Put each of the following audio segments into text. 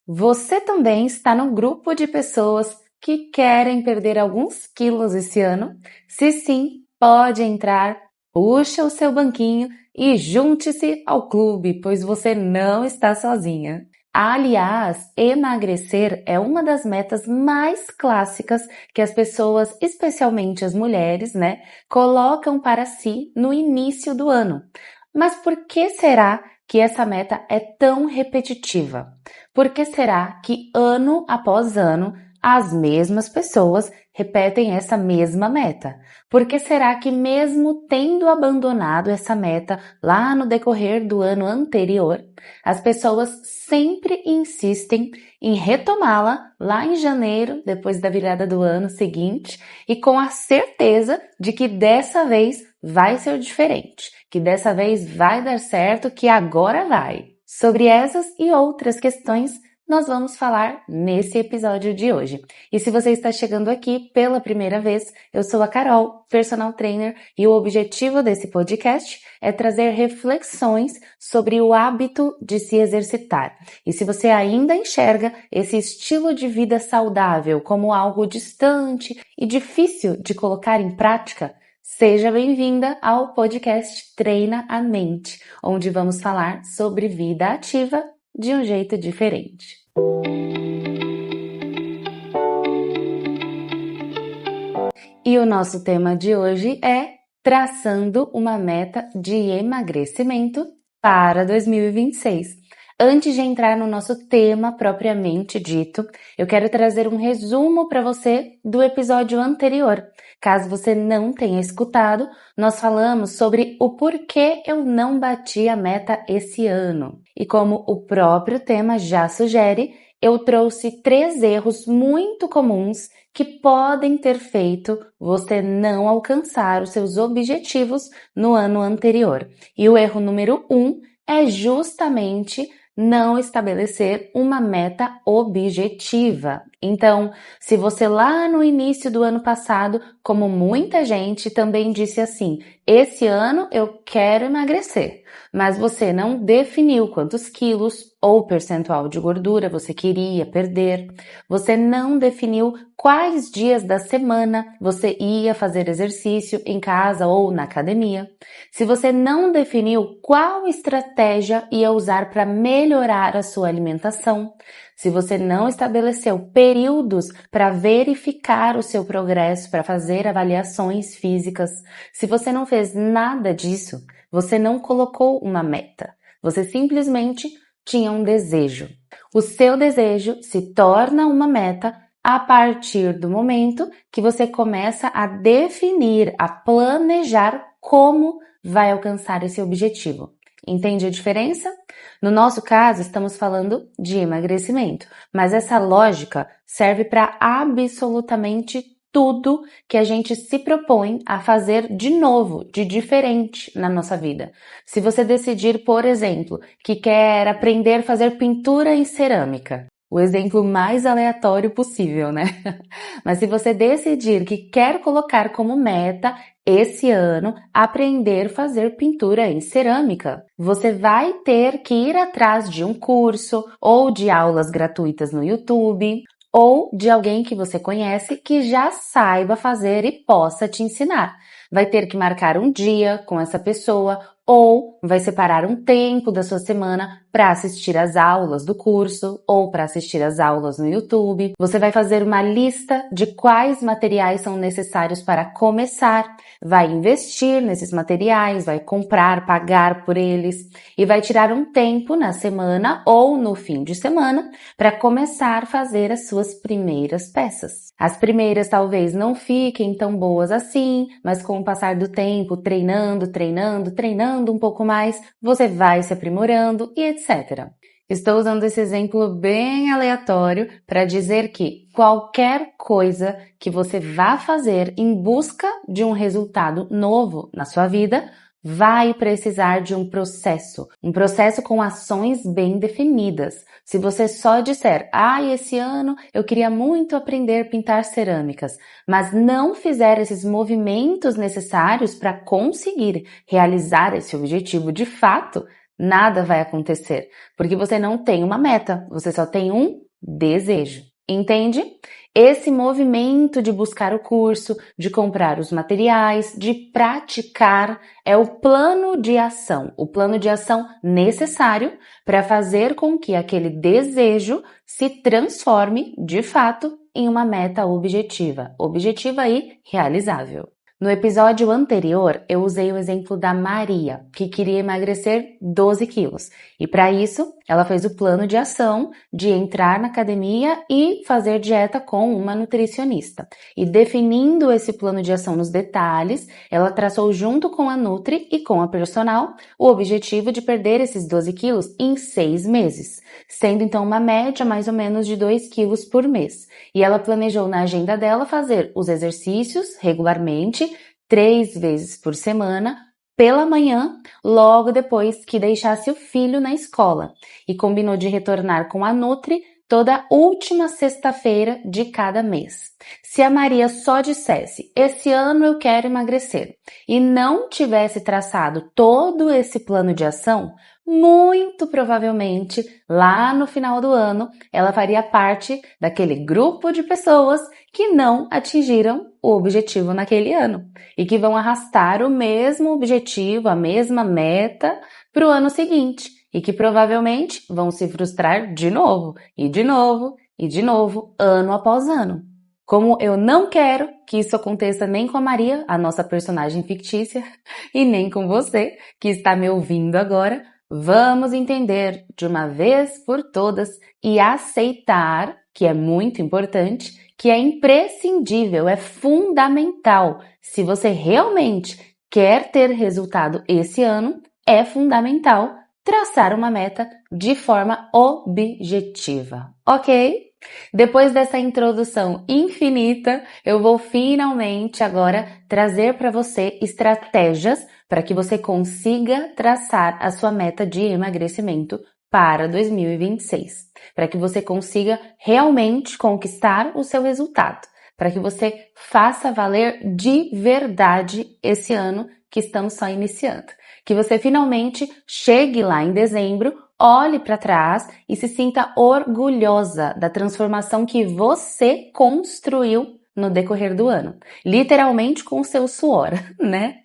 Você também está no grupo de pessoas que querem perder alguns quilos esse ano? Se sim, pode entrar, puxa o seu banquinho e junte-se ao clube, pois você não está sozinha. Aliás, emagrecer é uma das metas mais clássicas que as pessoas, especialmente as mulheres, colocam para si no início do ano. Mas por que será que essa meta é tão repetitiva? Por que será que ano após ano as mesmas pessoas repetem essa mesma meta? Por que será que mesmo tendo abandonado essa meta lá no decorrer do ano anterior, as pessoas sempre insistem em retomá-la lá em janeiro, depois da virada do ano seguinte, e com a certeza de que dessa vez vai ser diferente, que dessa vez vai dar certo, que agora vai. Sobre essas e outras questões, nós vamos falar nesse episódio de hoje. E se você está chegando aqui pela primeira vez, eu sou a Carol, personal trainer, e o objetivo desse podcast é trazer reflexões sobre o hábito de se exercitar. E se você ainda enxerga esse estilo de vida saudável como algo distante e difícil de colocar em prática, seja bem-vinda ao podcast Treina a Mente, onde vamos falar sobre vida ativa de um jeito diferente. E o nosso tema de hoje é traçando uma meta de emagrecimento para 2026. Antes de entrar no nosso tema propriamente dito, eu quero trazer um resumo para você do episódio anterior. Caso você não tenha escutado, nós falamos sobre o porquê eu não bati a meta esse ano. E como o próprio tema já sugere, eu trouxe 3 erros muito comuns que podem ter feito você não alcançar os seus objetivos no ano anterior. E o erro número 1 é justamente não estabelecer uma meta objetiva. Então, se você lá no início do ano passado, como muita gente também disse assim, esse ano eu quero emagrecer, mas você não definiu quantos quilos ou percentual de gordura você queria perder, você não definiu quais dias da semana você ia fazer exercício em casa ou na academia, se você não definiu qual estratégia ia usar para melhorar a sua alimentação, se você não estabeleceu períodos para verificar o seu progresso, para fazer avaliações físicas, se você não fez nada disso, você não colocou uma meta, você simplesmente tinha um desejo. O seu desejo se torna uma meta a partir do momento que você começa a definir, a planejar como vai alcançar esse objetivo. Entende a diferença? No nosso caso, estamos falando de emagrecimento, mas essa lógica serve para absolutamente tudo que a gente se propõe a fazer de novo, de diferente na nossa vida. Se você decidir, por exemplo, que quer aprender a fazer pintura em cerâmica, o exemplo mais aleatório possível, né? Mas se você decidir que quer colocar como meta esse ano aprender a fazer pintura em cerâmica, você vai ter que ir atrás de um curso ou de aulas gratuitas no YouTube ou de alguém que você conhece que já saiba fazer e possa te ensinar. Vai ter que marcar um dia com essa pessoa ou vai separar um tempo da sua semana para assistir às aulas do curso ou para assistir às aulas no YouTube. Você vai fazer uma lista de quais materiais são necessários para começar, vai investir nesses materiais, vai comprar, pagar por eles e vai tirar um tempo na semana ou no fim de semana para começar a fazer as suas primeiras peças. As primeiras talvez não fiquem tão boas assim, mas com o passar do tempo, treinando um pouco mais, você vai se aprimorando e etc. Estou usando esse exemplo bem aleatório para dizer que qualquer coisa que você vá fazer em busca de um resultado novo na sua vida vai precisar de um processo com ações bem definidas. Se você só disser, esse ano eu queria muito aprender a pintar cerâmicas, mas não fizer esses movimentos necessários para conseguir realizar esse objetivo de fato, nada vai acontecer, porque você não tem uma meta, você só tem um desejo. Entende? Esse movimento de buscar o curso, de comprar os materiais, de praticar, é o plano de ação, o plano de ação necessário para fazer com que aquele desejo se transforme, de fato, em uma meta objetiva. Objetiva e realizável. No episódio anterior, eu usei o exemplo da Maria, que queria emagrecer 12 quilos. E para isso, ela fez o plano de ação de entrar na academia e fazer dieta com uma nutricionista. E definindo esse plano de ação nos detalhes, ela traçou junto com a Nutri e com a personal o objetivo de perder esses 12 quilos em 6 meses, sendo então uma média mais ou menos de 2 quilos por mês. E ela planejou na agenda dela fazer os exercícios regularmente, 3 vezes por semana, pela manhã, logo depois que deixasse o filho na escola. E combinou de retornar com a Nutri toda última sexta-feira de cada mês. Se a Maria só dissesse, esse ano eu quero emagrecer, e não tivesse traçado todo esse plano de ação, muito provavelmente, lá no final do ano, ela faria parte daquele grupo de pessoas que não atingiram o objetivo naquele ano e que vão arrastar o mesmo objetivo, a mesma meta para o ano seguinte e que provavelmente vão se frustrar de novo, e de novo, e de novo, ano após ano. Como eu não quero que isso aconteça nem com a Maria, a nossa personagem fictícia, e nem com você, que está me ouvindo agora, vamos entender de uma vez por todas e aceitar, que é muito importante, que é imprescindível, é fundamental. Se você realmente quer ter resultado esse ano, é fundamental traçar uma meta de forma objetiva, ok? Depois dessa introdução infinita, eu vou finalmente agora trazer para você estratégias para que você consiga traçar a sua meta de emagrecimento para 2026, para que você consiga realmente conquistar o seu resultado, para que você faça valer de verdade esse ano que estamos só iniciando, que você finalmente chegue lá em dezembro, olhe para trás e se sinta orgulhosa da transformação que você construiu no decorrer do ano, literalmente com o seu suor, né?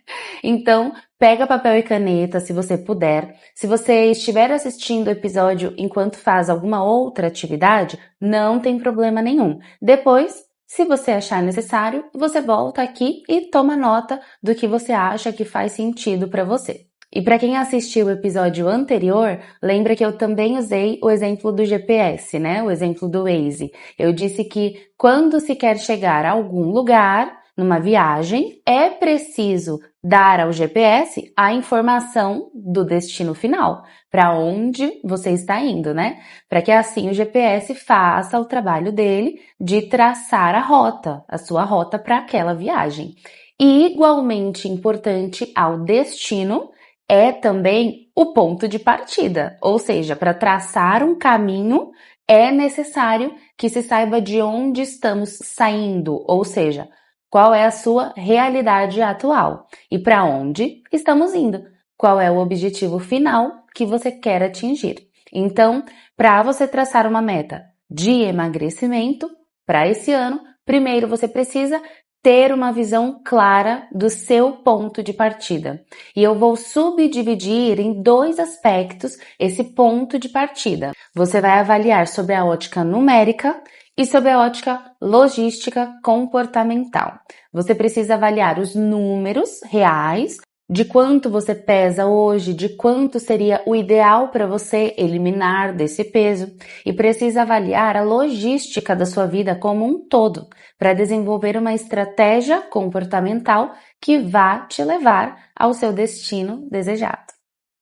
Então, pega papel e caneta se você puder. Se você estiver assistindo o episódio enquanto faz alguma outra atividade, não tem problema nenhum. Depois, se você achar necessário, você volta aqui e toma nota do que você acha que faz sentido para você. E para quem assistiu o episódio anterior, lembra que eu também usei o exemplo do GPS, né? O exemplo do Waze. Eu disse que quando se quer chegar a algum lugar, numa viagem, é preciso dar ao GPS a informação do destino final, para onde você está indo, né? Para que assim o GPS faça o trabalho dele de traçar a rota, a sua rota para aquela viagem. E igualmente importante ao destino é também o ponto de partida, ou seja, para traçar um caminho é necessário que se saiba de onde estamos saindo, ou seja, qual é a sua realidade atual e para onde estamos indo, qual é o objetivo final que você quer atingir. Então, para você traçar uma meta de emagrecimento para esse ano, primeiro você precisa ter uma visão clara do seu ponto de partida. E eu vou subdividir em 2 aspectos esse ponto de partida. Você vai avaliar sobre a ótica numérica e sobre a ótica logística comportamental. Você precisa avaliar os números reais, de quanto você pesa hoje, de quanto seria o ideal para você eliminar desse peso e precisa avaliar a logística da sua vida como um todo para desenvolver uma estratégia comportamental que vá te levar ao seu destino desejado.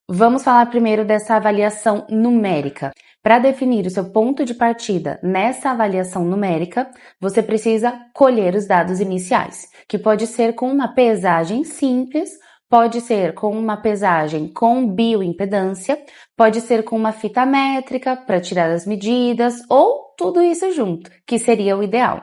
Vamos falar primeiro dessa avaliação numérica. Para definir o seu ponto de partida nessa avaliação numérica, você precisa colher os dados iniciais, que pode ser com uma pesagem simples, pode ser com uma pesagem com bioimpedância, pode ser com uma fita métrica para tirar as medidas ou tudo isso junto, que seria o ideal.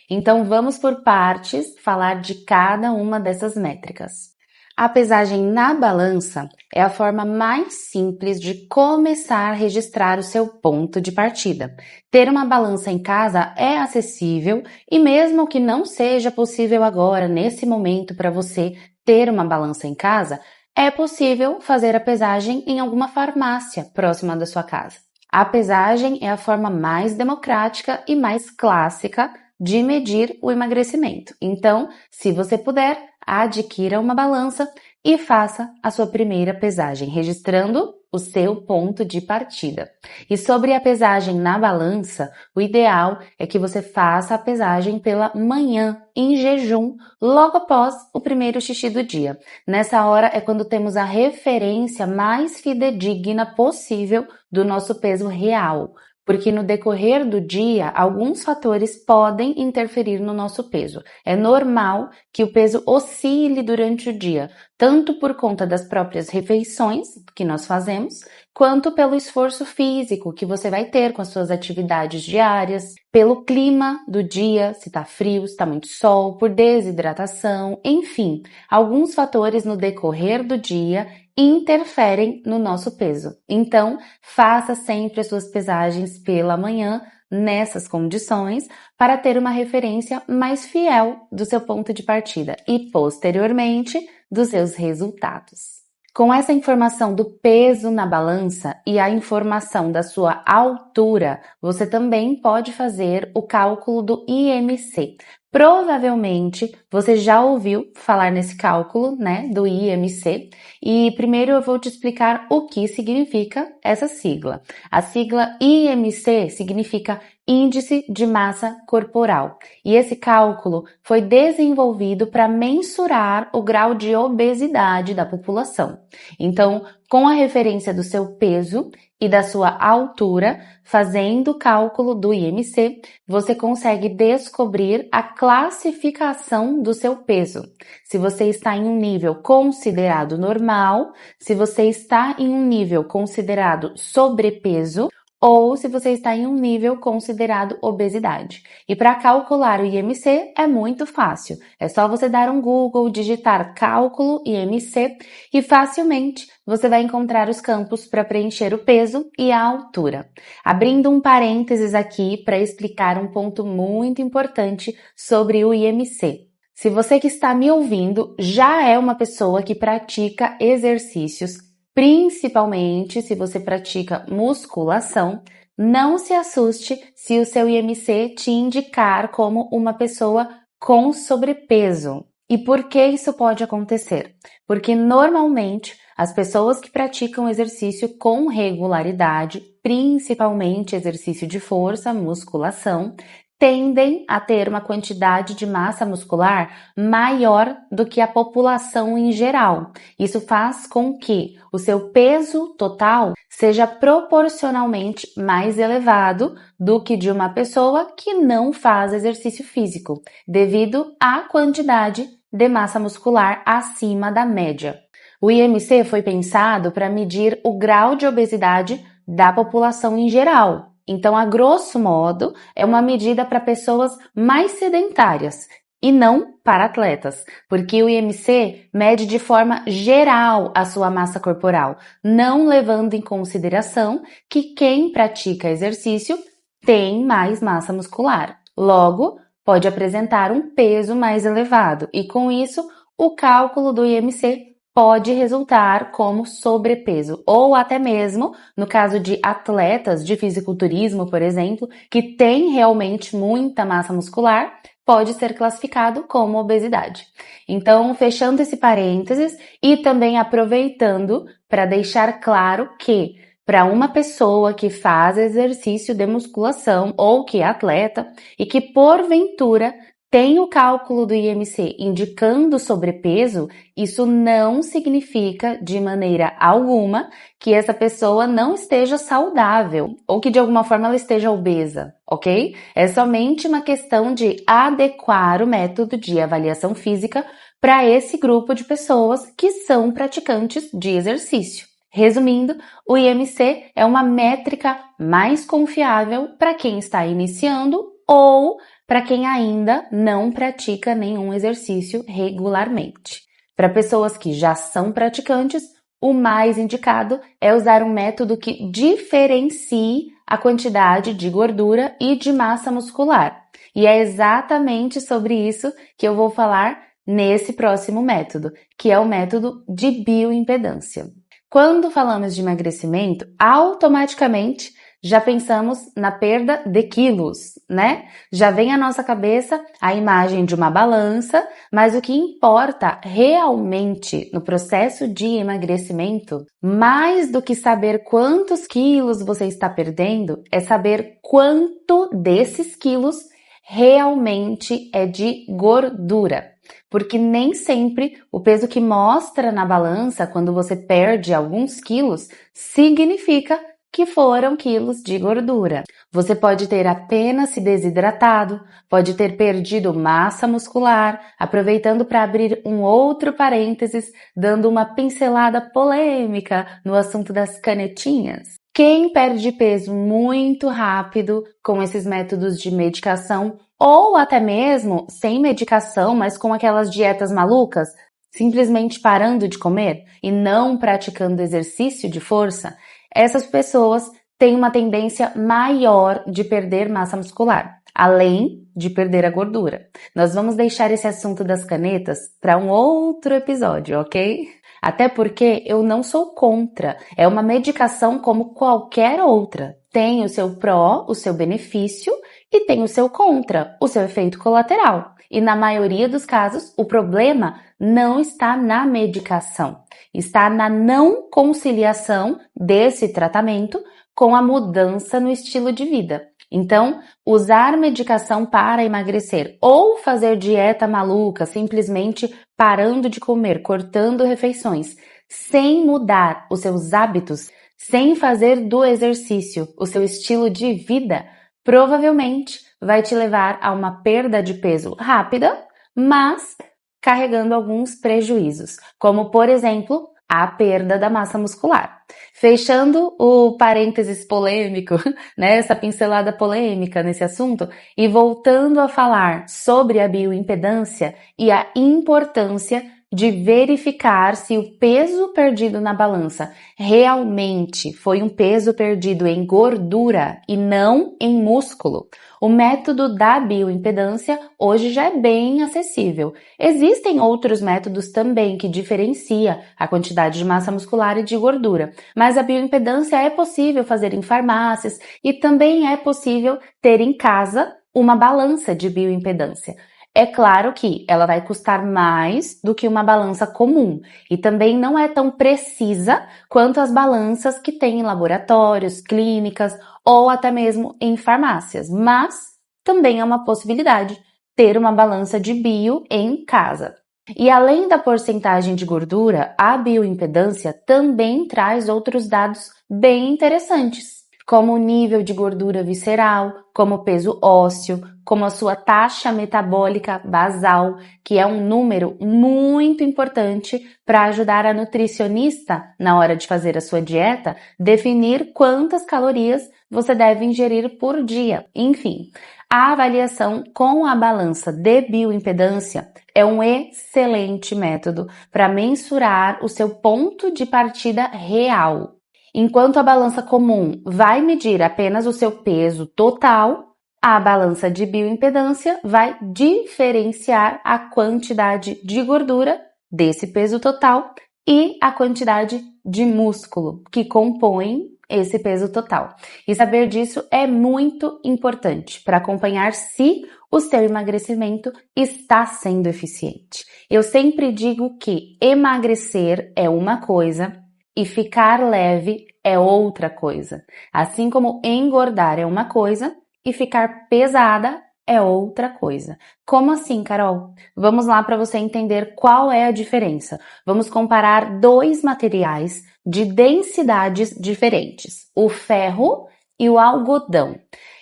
Então vamos por partes falar de cada uma dessas métricas. A pesagem na balança é a forma mais simples de começar a registrar o seu ponto de partida. Ter uma balança em casa é acessível e mesmo que não seja possível agora, nesse momento, para você ter uma balança em casa, é possível fazer a pesagem em alguma farmácia próxima da sua casa. A pesagem é a forma mais democrática e mais clássica de medir o emagrecimento. Então, se você puder, adquira uma balança e faça a sua primeira pesagem, registrando o seu ponto de partida. E sobre a pesagem na balança, o ideal é que você faça a pesagem pela manhã, em jejum, logo após o primeiro xixi do dia. Nessa hora é quando temos a referência mais fidedigna possível do nosso peso real, porque no decorrer do dia, alguns fatores podem interferir no nosso peso. É normal que o peso oscile durante o dia, tanto por conta das próprias refeições que nós fazemos, quanto pelo esforço físico que você vai ter com as suas atividades diárias, pelo clima do dia, se está frio, se está muito sol, por desidratação, enfim, alguns fatores no decorrer do dia interferem no nosso peso. Então, faça sempre as suas pesagens pela manhã nessas condições para ter uma referência mais fiel do seu ponto de partida e, posteriormente, dos seus resultados. Com essa informação do peso na balança e a informação da sua altura, você também pode fazer o cálculo do IMC. Provavelmente você já ouviu falar nesse cálculo, né, do IMC, e primeiro eu vou te explicar o que significa essa sigla. A sigla IMC significa Índice de Massa Corporal, e esse cálculo foi desenvolvido para mensurar o grau de obesidade da população. Então, com a referência do seu peso e da sua altura, fazendo o cálculo do IMC, você consegue descobrir a classificação do seu peso. Se você está em um nível considerado normal, se você está em um nível considerado sobrepeso, ou se você está em um nível considerado obesidade. E para calcular o IMC é muito fácil. É só você dar um Google, digitar cálculo IMC e facilmente você vai encontrar os campos para preencher o peso e a altura. Abrindo um parênteses aqui para explicar um ponto muito importante sobre o IMC. Se você que está me ouvindo já é uma pessoa que pratica exercícios, principalmente se você pratica musculação, não se assuste se o seu IMC te indicar como uma pessoa com sobrepeso. E por que isso pode acontecer? Porque normalmente as pessoas que praticam exercício com regularidade, principalmente exercício de força, musculação, tendem a ter uma quantidade de massa muscular maior do que a população em geral. Isso faz com que o seu peso total seja proporcionalmente mais elevado do que de uma pessoa que não faz exercício físico, devido à quantidade de massa muscular acima da média. O IMC foi pensado para medir o grau de obesidade da população em geral. Então, a grosso modo, é uma medida para pessoas mais sedentárias e não para atletas, porque o IMC mede de forma geral a sua massa corporal, não levando em consideração que quem pratica exercício tem mais massa muscular. Logo, pode apresentar um peso mais elevado e, com isso, o cálculo do IMC pode resultar como sobrepeso, ou até mesmo, no caso de atletas de fisiculturismo, por exemplo, que tem realmente muita massa muscular, pode ser classificado como obesidade. Então, fechando esse parênteses e também aproveitando para deixar claro que para uma pessoa que faz exercício de musculação ou que é atleta e que porventura tem o cálculo do IMC indicando sobrepeso, isso não significa de maneira alguma que essa pessoa não esteja saudável ou que de alguma forma ela esteja obesa, ok? É somente uma questão de adequar o método de avaliação física para esse grupo de pessoas que são praticantes de exercício. Resumindo, o IMC é uma métrica mais confiável para quem está iniciando ou para quem ainda não pratica nenhum exercício regularmente. Para pessoas que já são praticantes, o mais indicado é usar um método que diferencie a quantidade de gordura e de massa muscular. E é exatamente sobre isso que eu vou falar nesse próximo método, que é o método de bioimpedância. Quando falamos de emagrecimento, automaticamente já pensamos na perda de quilos, né? Já vem à nossa cabeça a imagem de uma balança, mas o que importa realmente no processo de emagrecimento, mais do que saber quantos quilos você está perdendo, é saber quanto desses quilos realmente é de gordura. Porque nem sempre o peso que mostra na balança quando você perde alguns quilos significa que foram quilos de gordura. Você pode ter apenas se desidratado, pode ter perdido massa muscular, aproveitando para abrir um outro parênteses, dando uma pincelada polêmica no assunto das canetinhas. Quem perde peso muito rápido com esses métodos de medicação ou até mesmo sem medicação, mas com aquelas dietas malucas, simplesmente parando de comer e não praticando exercício de força, essas pessoas têm uma tendência maior de perder massa muscular, além de perder a gordura. Nós vamos deixar esse assunto das canetas para um outro episódio, ok? Até porque eu não sou contra, é uma medicação como qualquer outra. Tem o seu pró, o seu benefício, e tem o seu contra, o seu efeito colateral. E na maioria dos casos, o problema não está na medicação, está na não conciliação desse tratamento com a mudança no estilo de vida. Então, usar medicação para emagrecer ou fazer dieta maluca, simplesmente parando de comer, cortando refeições, sem mudar os seus hábitos, sem fazer do exercício o seu estilo de vida, provavelmente vai te levar a uma perda de peso rápida, mas carregando alguns prejuízos, como por exemplo, a perda da massa muscular. Fechando o parênteses polêmico, né, essa pincelada polêmica nesse assunto, e voltando a falar sobre a bioimpedância e a importância de verificar se o peso perdido na balança realmente foi um peso perdido em gordura e não em músculo. O método da bioimpedância hoje já é bem acessível. Existem outros métodos também que diferenciam a quantidade de massa muscular e de gordura, mas a bioimpedância é possível fazer em farmácias e também é possível ter em casa uma balança de bioimpedância. É claro que ela vai custar mais do que uma balança comum e também não é tão precisa quanto as balanças que tem em laboratórios, clínicas ou até mesmo em farmácias, mas também é uma possibilidade ter uma balança de bio em casa. E além da porcentagem de gordura, a bioimpedância também traz outros dados bem interessantes, como o nível de gordura visceral, como o peso ósseo, como a sua taxa metabólica basal, que é um número muito importante para ajudar a nutricionista, na hora de fazer a sua dieta, definir quantas calorias você deve ingerir por dia. Enfim, a avaliação com a balança de bioimpedância é um excelente método para mensurar o seu ponto de partida real. Enquanto a balança comum vai medir apenas o seu peso total, a balança de bioimpedância vai diferenciar a quantidade de gordura desse peso total e a quantidade de músculo que compõe esse peso total. E saber disso é muito importante para acompanhar se o seu emagrecimento está sendo eficiente. Eu sempre digo que emagrecer é uma coisa e ficar leve é outra coisa. Assim como engordar é uma coisa e ficar pesada é outra coisa. Como assim, Carol? Vamos lá para você entender qual é a diferença. Vamos comparar dois materiais de densidades diferentes, o ferro e o algodão.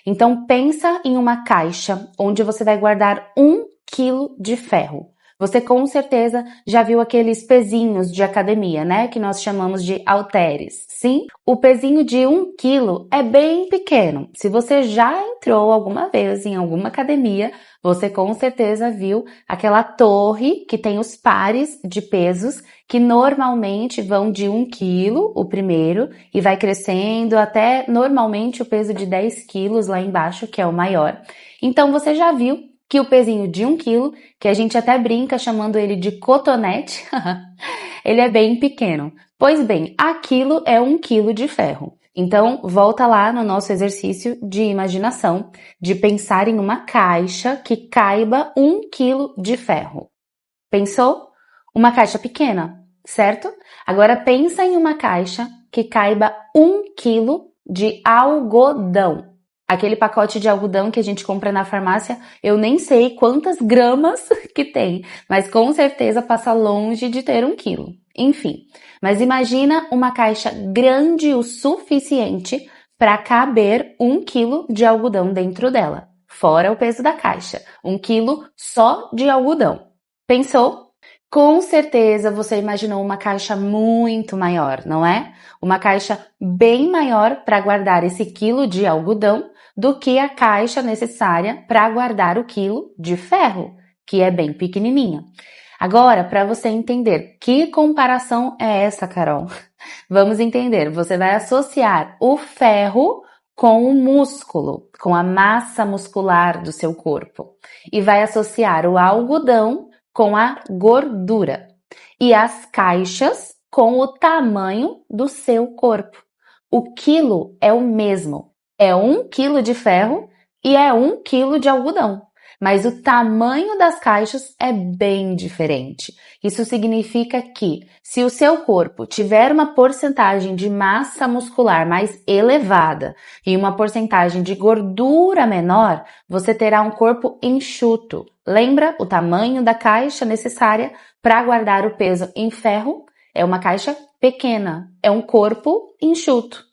Então pensa em uma caixa onde você vai guardar 1 quilo de ferro. Você com certeza já viu aqueles pezinhos de academia, né? Que nós chamamos de halteres. Sim, o pezinho de 1 quilo é bem pequeno. Se você já entrou alguma vez em alguma academia, você com certeza viu aquela torre que tem os pares de pesos que normalmente vão de 1 quilo, o primeiro, e vai crescendo até normalmente o peso de 10 quilos lá embaixo, que é o maior. Então você já viu que o pezinho de 1 quilo, que a gente até brinca chamando ele de cotonete, ele é bem pequeno. Pois bem, aquilo é 1 quilo de ferro. Então, volta lá no nosso exercício de imaginação, de pensar em uma caixa que caiba 1 quilo de ferro. Pensou? Uma caixa pequena, certo? Agora pensa em uma caixa que caiba 1 quilo de algodão. Aquele pacote de algodão que a gente compra na farmácia, eu nem sei quantas gramas que tem, mas com certeza passa longe de ter 1 quilo. Enfim, mas imagina uma caixa grande o suficiente para caber 1 quilo de algodão dentro dela, fora o peso da caixa. 1 quilo só de algodão. Pensou? Com certeza você imaginou uma caixa muito maior, não é? Uma caixa bem maior para guardar esse quilo de algodão do que a caixa necessária para guardar o quilo de ferro, que é bem pequenininha. Agora, para você entender que comparação é essa, Carol? Vamos entender. Você vai associar o ferro com o músculo, com a massa muscular do seu corpo. E vai associar o algodão com a gordura. E as caixas com o tamanho do seu corpo. O quilo é o mesmo. É 1 quilo de ferro e é 1 quilo de algodão. Mas o tamanho das caixas é bem diferente. Isso significa que, se o seu corpo tiver uma porcentagem de massa muscular mais elevada e uma porcentagem de gordura menor, você terá um corpo enxuto. Lembra o tamanho da caixa necessária para guardar o peso em ferro? É uma caixa pequena, é um corpo enxuto.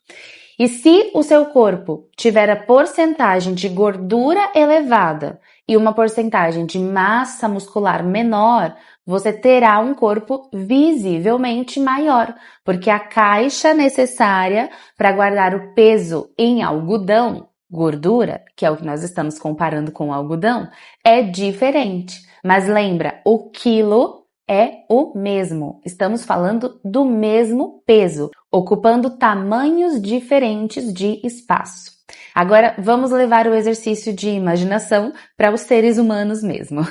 E se o seu corpo tiver a porcentagem de gordura elevada e uma porcentagem de massa muscular menor, você terá um corpo visivelmente maior, porque a caixa necessária para guardar o peso em algodão, gordura, que é o que nós estamos comparando com o algodão, é diferente. Mas lembra, o quilo é o mesmo. Estamos falando do mesmo peso, ocupando tamanhos diferentes de espaço. Agora, vamos levar o exercício de imaginação para os seres humanos mesmo.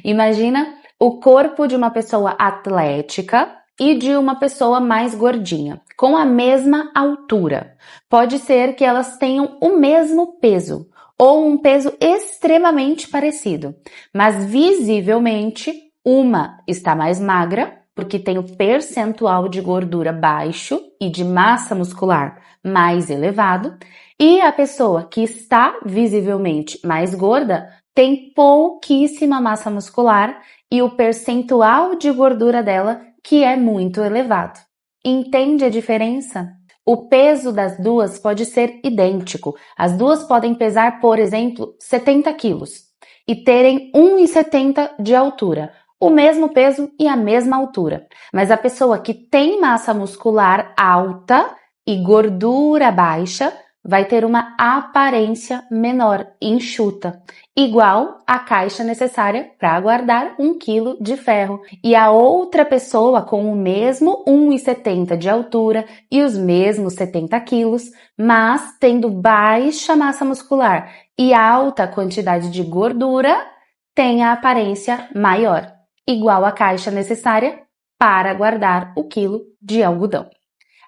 Imagina o corpo de uma pessoa atlética e de uma pessoa mais gordinha, com a mesma altura. Pode ser que elas tenham o mesmo peso ou um peso extremamente parecido, mas visivelmente uma está mais magra, porque tem o percentual de gordura baixo e de massa muscular mais elevado, e a pessoa que está visivelmente mais gorda tem pouquíssima massa muscular e o percentual de gordura dela que é muito elevado. Entende a diferença? O peso das duas pode ser idêntico. As duas podem pesar, por exemplo, 70 quilos e terem 1,70 de altura. O mesmo peso e a mesma altura. Mas a pessoa que tem massa muscular alta e gordura baixa vai ter uma aparência menor, enxuta, igual à caixa necessária para guardar 1 quilo de ferro. E a outra pessoa com o mesmo 1,70 de altura e os mesmos 70 quilos, mas tendo baixa massa muscular e alta quantidade de gordura, tem a aparência maior, igual à caixa necessária para guardar o quilo de algodão.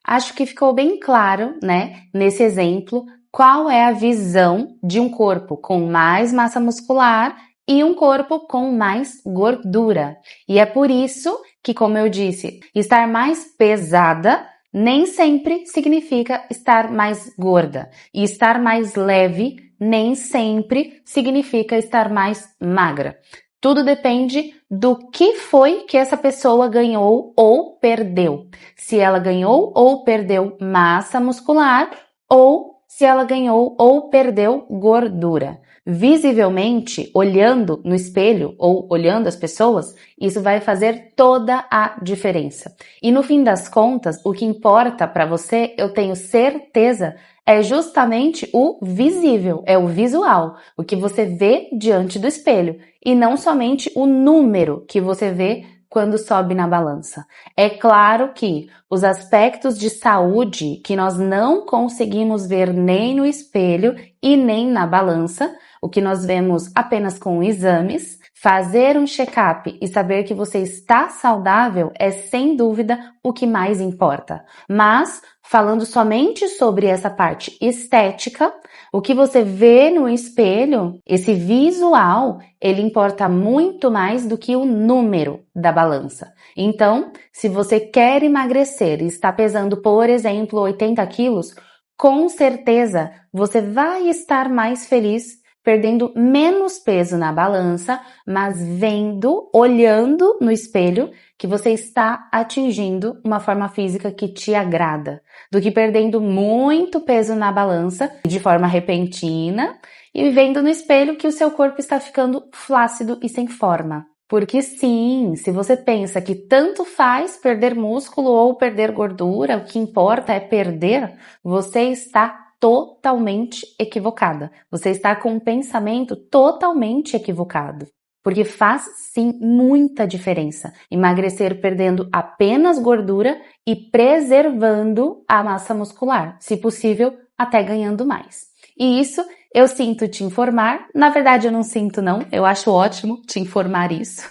Acho que ficou bem claro, né, nesse exemplo, qual é a visão de um corpo com mais massa muscular e um corpo com mais gordura. E é por isso que, como eu disse, estar mais pesada nem sempre significa estar mais gorda. E estar mais leve nem sempre significa estar mais magra. Tudo depende do que foi que essa pessoa ganhou ou perdeu. Se ela ganhou ou perdeu massa muscular ou se ela ganhou ou perdeu gordura. Visivelmente, olhando no espelho ou olhando as pessoas, isso vai fazer toda a diferença. E no fim das contas, o que importa para você, eu tenho certeza, é justamente o visível, é o visual, o que você vê diante do espelho, e não somente o número que você vê quando sobe na balança. É claro que os aspectos de saúde que nós não conseguimos ver nem no espelho e nem na balança, o que nós vemos apenas com exames, fazer um check-up e saber que você está saudável é sem dúvida o que mais importa. Mas, falando somente sobre essa parte estética, o que você vê no espelho, esse visual, ele importa muito mais do que o número da balança. Então, se você quer emagrecer e está pesando, por exemplo, 80 quilos, com certeza você vai estar mais feliz perdendo menos peso na balança, mas vendo, olhando no espelho que você está atingindo uma forma física que te agrada, do que perdendo muito peso na balança de forma repentina e vendo no espelho que o seu corpo está ficando flácido e sem forma. Porque sim, se você pensa que tanto faz perder músculo ou perder gordura, o que importa é perder, você está totalmente equivocada. Você está com um pensamento totalmente equivocado. Porque faz sim muita diferença emagrecer perdendo apenas gordura e preservando a massa muscular, se possível, até ganhando mais. E isso eu sinto te informar, na verdade eu não sinto não, eu acho ótimo te informar isso.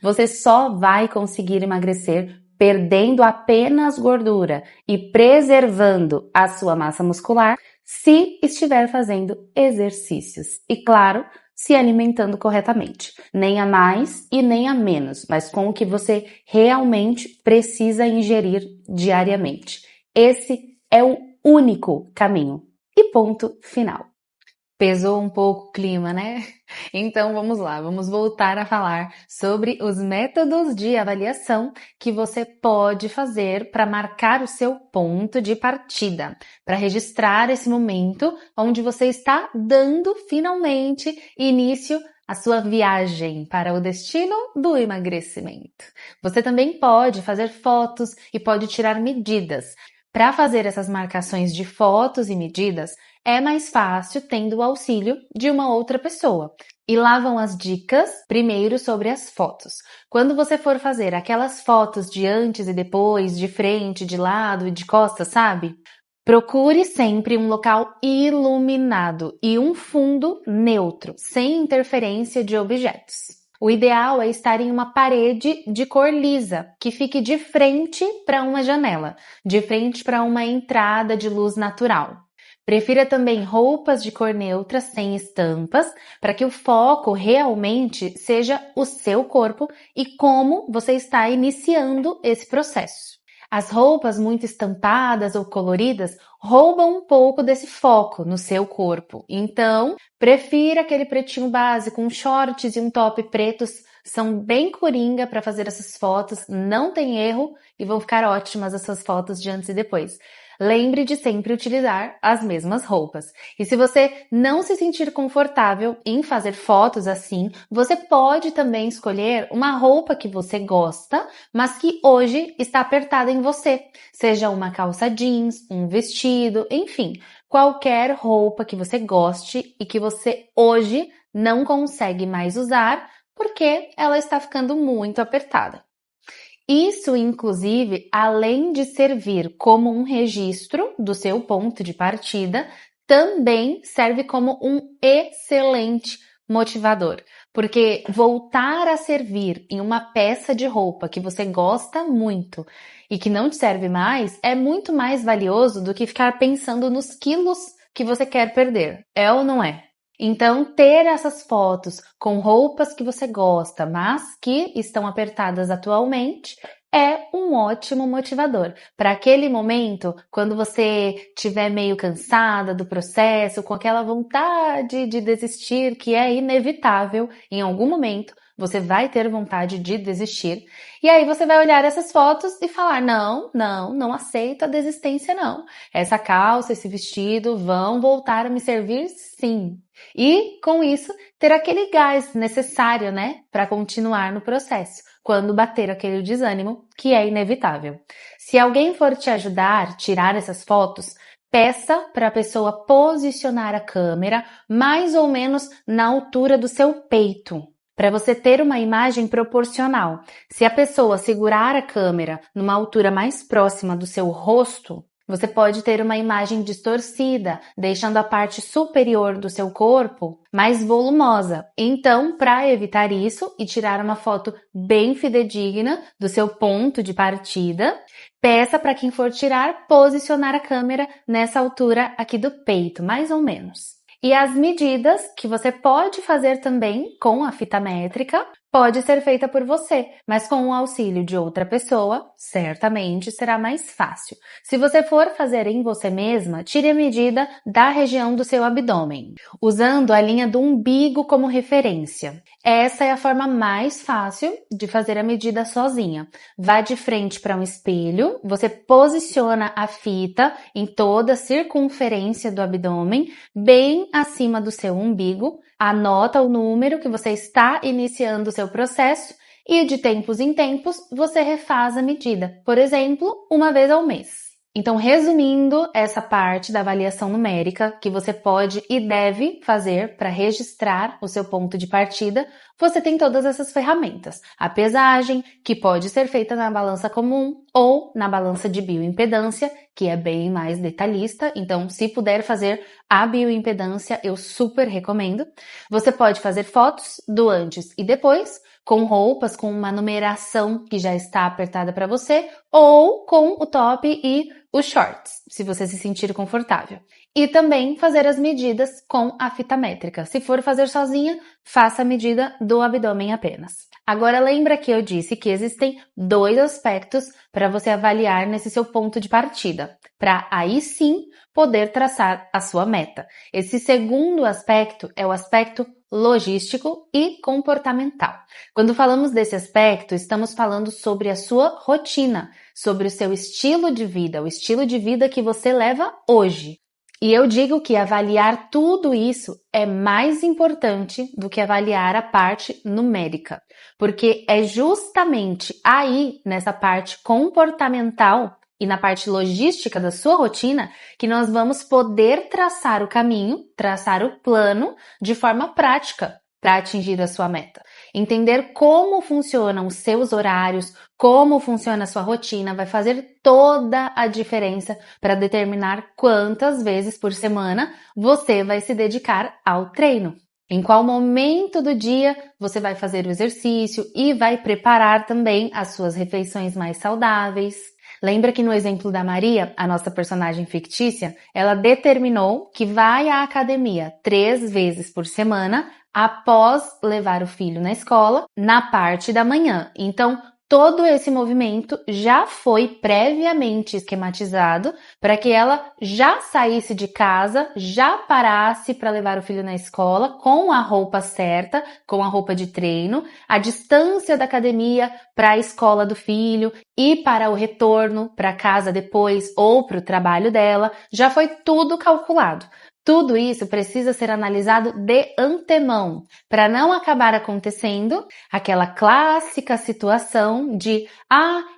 Você só vai conseguir emagrecer perdendo apenas gordura e preservando a sua massa muscular se estiver fazendo exercícios. E claro, se alimentando corretamente. Nem a mais e nem a menos, mas com o que você realmente precisa ingerir diariamente. Esse é o único caminho. E ponto final. Pesou um pouco o clima, né? Então vamos lá, vamos voltar a falar sobre os métodos de avaliação que você pode fazer para marcar o seu ponto de partida, para registrar esse momento onde você está dando finalmente início à sua viagem para o destino do emagrecimento. Você também pode fazer fotos e pode tirar medidas. Para fazer essas marcações de fotos e medidas, é mais fácil tendo o auxílio de uma outra pessoa. E lá vão as dicas, primeiro sobre as fotos. Quando você for fazer aquelas fotos de antes e depois, de frente, de lado e de costas, sabe? Procure sempre um local iluminado e um fundo neutro, sem interferência de objetos. O ideal é estar em uma parede de cor lisa, que fique de frente para uma janela, de frente para uma entrada de luz natural. Prefira também roupas de cor neutra sem estampas, para que o foco realmente seja o seu corpo e como você está iniciando esse processo. As roupas muito estampadas ou coloridas roubam um pouco desse foco no seu corpo. Então, prefira aquele pretinho básico, um shorts e um top pretos, são bem coringa para fazer essas fotos, não tem erro e vão ficar ótimas essas fotos de antes e depois. Lembre de sempre utilizar as mesmas roupas. E se você não se sentir confortável em fazer fotos assim, você pode também escolher uma roupa que você gosta, mas que hoje está apertada em você. Seja uma calça jeans, um vestido, enfim, qualquer roupa que você goste e que você hoje não consegue mais usar porque ela está ficando muito apertada. Isso, inclusive, além de servir como um registro do seu ponto de partida, também serve como um excelente motivador, porque voltar a servir em uma peça de roupa que você gosta muito e que não te serve mais é muito mais valioso do que ficar pensando nos quilos que você quer perder. É ou não é? Então, ter essas fotos com roupas que você gosta, mas que estão apertadas atualmente, é um ótimo motivador. Para aquele momento, quando você estiver meio cansada do processo, com aquela vontade de desistir que é inevitável em algum momento, você vai ter vontade de desistir. E aí você vai olhar essas fotos e falar, não aceito a desistência não. Essa calça, esse vestido vão voltar a me servir sim. E com isso, ter aquele gás necessário, né, para continuar no processo, quando bater aquele desânimo, que é inevitável. Se alguém for te ajudar a tirar essas fotos, peça para a pessoa posicionar a câmera mais ou menos na altura do seu peito, para você ter uma imagem proporcional. Se a pessoa segurar a câmera numa altura mais próxima do seu rosto, você pode ter uma imagem distorcida, deixando a parte superior do seu corpo mais volumosa. Então, para evitar isso e tirar uma foto bem fidedigna do seu ponto de partida, peça para quem for tirar posicionar a câmera nessa altura aqui do peito, mais ou menos. E as medidas que você pode fazer também com a fita métrica pode ser feita por você, mas com o auxílio de outra pessoa, certamente será mais fácil. Se você for fazer em você mesma, tire a medida da região do seu abdômen, usando a linha do umbigo como referência. Essa é a forma mais fácil de fazer a medida sozinha. Vá de frente para um espelho, você posiciona a fita em toda a circunferência do abdômen, bem acima do seu umbigo, anota o número que você está iniciando o seu processo e de tempos em tempos você refaz a medida, por exemplo, uma vez ao mês. Então, resumindo essa parte da avaliação numérica que você pode e deve fazer para registrar o seu ponto de partida, você tem todas essas ferramentas. A pesagem, que pode ser feita na balança comum ou na balança de bioimpedância, que é bem mais detalhista. Então, se puder fazer a bioimpedância, eu super recomendo. Você pode fazer fotos do antes e depois, com roupas com uma numeração que já está apertada para você, ou com o top e os shorts, se você se sentir confortável. E também fazer as medidas com a fita métrica. Se for fazer sozinha, faça a medida do abdômen apenas. Agora lembra que eu disse que existem 2 aspectos para você avaliar nesse seu ponto de partida, para aí sim poder traçar a sua meta. Esse segundo aspecto é o aspecto logístico e comportamental. Quando falamos desse aspecto, estamos falando sobre a sua rotina, sobre o seu estilo de vida, o estilo de vida que você leva hoje. E eu digo que avaliar tudo isso é mais importante do que avaliar a parte numérica, porque é justamente aí, nessa parte comportamental e na parte logística da sua rotina, que nós vamos poder traçar o caminho, traçar o plano de forma prática para atingir a sua meta. Entender como funcionam os seus horários, como funciona a sua rotina, vai fazer toda a diferença para determinar quantas vezes por semana você vai se dedicar ao treino. Em qual momento do dia você vai fazer o exercício e vai preparar também as suas refeições mais saudáveis. Lembra que no exemplo da Maria, a nossa personagem fictícia, ela determinou que vai à academia 3 vezes por semana após levar o filho na escola, na parte da manhã. Então, todo esse movimento já foi previamente esquematizado para que ela já saísse de casa, já parasse para levar o filho na escola com a roupa certa, com a roupa de treino, a distância da academia para a escola do filho e para o retorno para casa depois ou para o trabalho dela, já foi tudo calculado. Tudo isso precisa ser analisado de antemão, para não acabar acontecendo aquela clássica situação de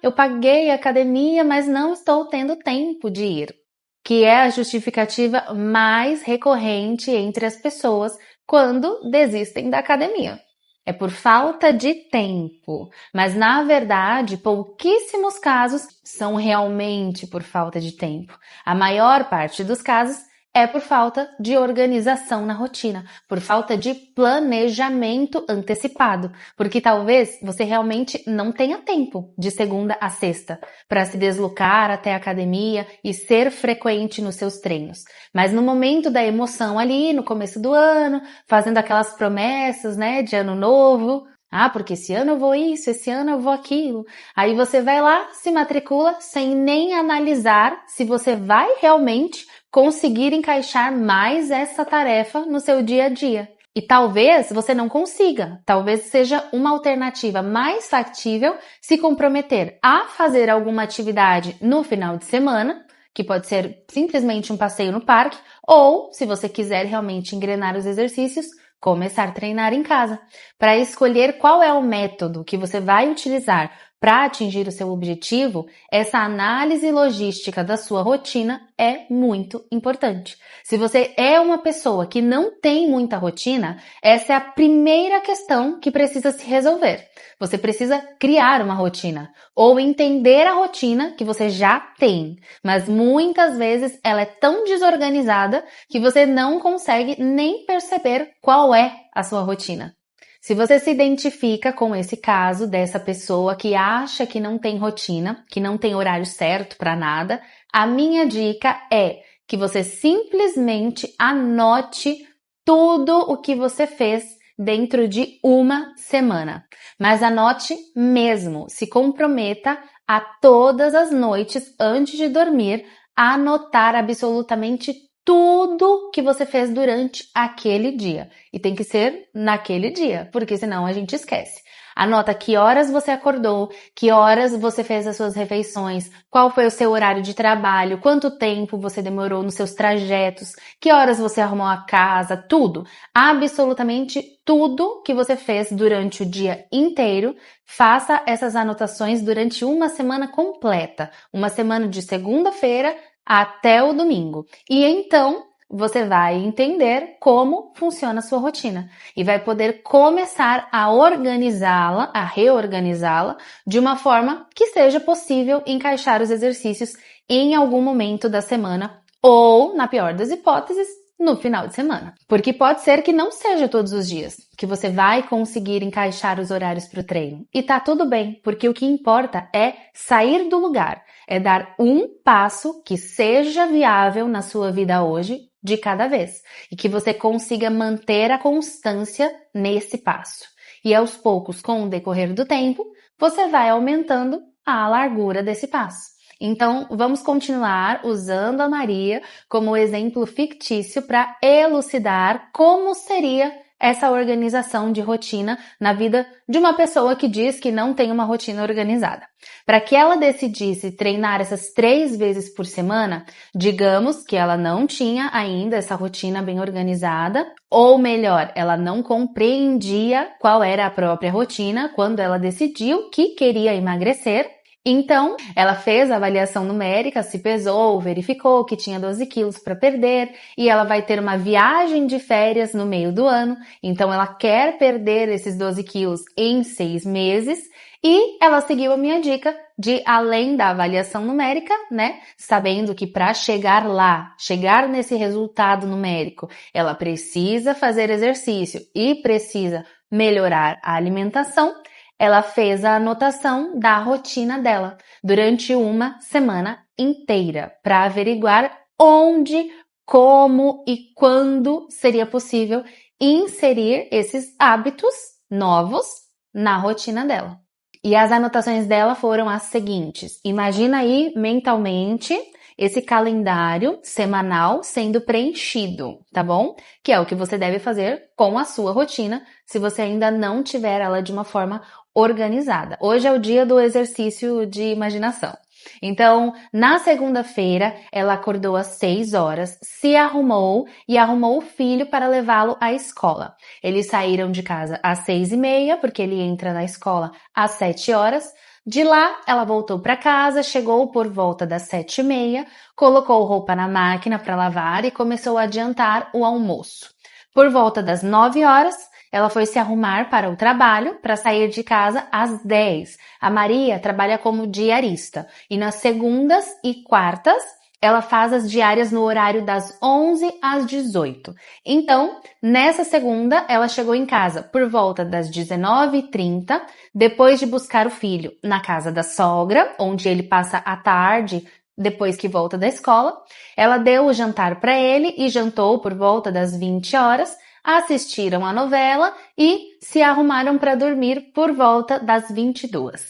eu paguei a academia, mas não estou tendo tempo de ir, que é a justificativa mais recorrente entre as pessoas quando desistem da academia. É por falta de tempo, mas na verdade, pouquíssimos casos são realmente por falta de tempo. A maior parte dos casos é por falta de organização na rotina, por falta de planejamento antecipado, porque talvez você realmente não tenha tempo de segunda a sexta para se deslocar até a academia e ser frequente nos seus treinos. Mas no momento da emoção ali, no começo do ano, fazendo aquelas promessas, né, de ano novo, porque esse ano eu vou isso, esse ano eu vou aquilo. Aí você vai lá, se matricula sem nem analisar se você vai realmente conseguir encaixar mais essa tarefa no seu dia a dia. E talvez você não consiga, talvez seja uma alternativa mais factível se comprometer a fazer alguma atividade no final de semana, que pode ser simplesmente um passeio no parque, ou, se você quiser realmente engrenar os exercícios, começar a treinar em casa. Para escolher qual é o método que você vai utilizar para atingir o seu objetivo, essa análise logística da sua rotina é muito importante. Se você é uma pessoa que não tem muita rotina, essa é a primeira questão que precisa se resolver. Você precisa criar uma rotina ou entender a rotina que você já tem, mas muitas vezes ela é tão desorganizada que você não consegue nem perceber qual é a sua rotina. Se você se identifica com esse caso dessa pessoa que acha que não tem rotina, que não tem horário certo para nada, a minha dica é que você simplesmente anote tudo o que você fez dentro de uma semana. Mas anote mesmo, se comprometa a todas as noites antes de dormir a anotar absolutamente tudo que você fez durante aquele dia. E tem que ser naquele dia, porque senão a gente esquece. Anota que horas você acordou, que horas você fez as suas refeições, qual foi o seu horário de trabalho, quanto tempo você demorou nos seus trajetos, que horas você arrumou a casa, tudo. Absolutamente tudo que você fez durante o dia inteiro. Faça essas anotações durante uma semana completa, uma semana de segunda-feira até o domingo. E então você vai entender como funciona a sua rotina e vai poder começar a organizá-la, a reorganizá-la de uma forma que seja possível encaixar os exercícios em algum momento da semana ou, na pior das hipóteses, no final de semana. Porque pode ser que não seja todos os dias que você vai conseguir encaixar os horários para o treino. E tá tudo bem, porque o que importa é sair do lugar, é dar um passo que seja viável na sua vida hoje, de cada vez, e que você consiga manter a constância nesse passo. E aos poucos, com o decorrer do tempo, você vai aumentando a largura desse passo. Então, vamos continuar usando a Maria como exemplo fictício para elucidar como seria essa organização de rotina na vida de uma pessoa que diz que não tem uma rotina organizada. Para que ela decidisse treinar essas 3 vezes por semana, digamos que ela não tinha ainda essa rotina bem organizada, ou melhor, ela não compreendia qual era a própria rotina quando ela decidiu que queria emagrecer. Então, ela fez a avaliação numérica, se pesou, verificou que tinha 12 quilos para perder e ela vai ter uma viagem de férias no meio do ano. Então, ela quer perder esses 12 quilos em 6 meses e ela seguiu a minha dica de, além da avaliação numérica, né, sabendo que para chegar lá, chegar nesse resultado numérico, ela precisa fazer exercício e precisa melhorar a alimentação. Ela fez a anotação da rotina dela durante uma semana inteira para averiguar onde, como e quando seria possível inserir esses hábitos novos na rotina dela. E as anotações dela foram as seguintes. Imagina aí mentalmente esse calendário semanal sendo preenchido, tá bom? Que é o que você deve fazer com a sua rotina, se você ainda não tiver ela de uma forma organizada. Hoje é o dia do exercício de imaginação. Então, na segunda-feira, ela acordou às 6 horas, se arrumou e arrumou o filho para levá-lo à escola. Eles saíram de casa às 6h30, porque ele entra na escola às 7 horas. De lá, ela voltou para casa, chegou por volta das 7h30, colocou roupa na máquina para lavar e começou a adiantar o almoço. Por volta das 9 horas, ela foi se arrumar para o trabalho, para sair de casa às 10. A Maria trabalha como diarista e nas segundas e quartas ela faz as diárias no horário das 11 às 18. Então, nessa segunda, ela chegou em casa por volta das 19h30, depois de buscar o filho na casa da sogra, onde ele passa a tarde depois que volta da escola. Ela deu o jantar para ele e jantou por volta das 20 horas, assistiram a novela e se arrumaram para dormir por volta das 22.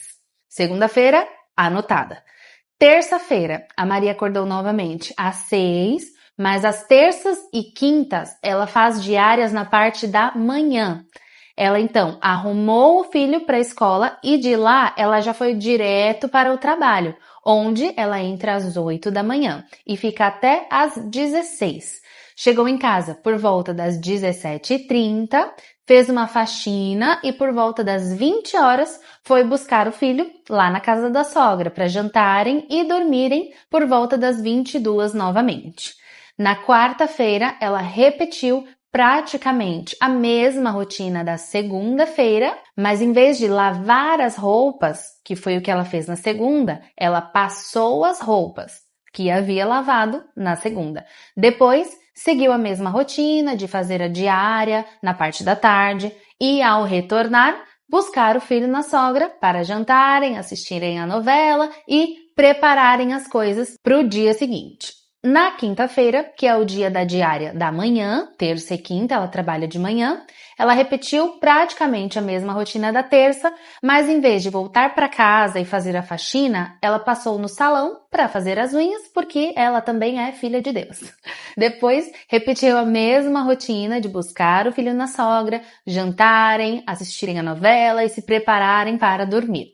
Segunda-feira, anotada. Terça-feira, a Maria acordou novamente às 6, mas às terças e quintas ela faz diárias na parte da manhã. Ela então arrumou o filho para a escola e de lá ela já foi direto para o trabalho, onde ela entra às 8 da manhã e fica até às 16. Chegou em casa por volta das 17h30, fez uma faxina e por volta das 20 horas foi buscar o filho lá na casa da sogra para jantarem e dormirem por volta das 22 novamente. Na quarta-feira, ela repetiu praticamente a mesma rotina da segunda-feira, mas em vez de lavar as roupas, que foi o que ela fez na segunda, ela passou as roupas que havia lavado na segunda. Depois, seguiu a mesma rotina de fazer a diária na parte da tarde e, ao retornar, buscar o filho na sogra para jantarem, assistirem a novela e prepararem as coisas para o dia seguinte. Na quinta-feira, que é o dia da diária da manhã, terça e quinta, ela trabalha de manhã, ela repetiu praticamente a mesma rotina da terça, mas em vez de voltar para casa e fazer a faxina, ela passou no salão para fazer as unhas, porque ela também é filha de Deus. Depois, repetiu a mesma rotina de buscar o filho na sogra, jantarem, assistirem a novela e se prepararem para dormir.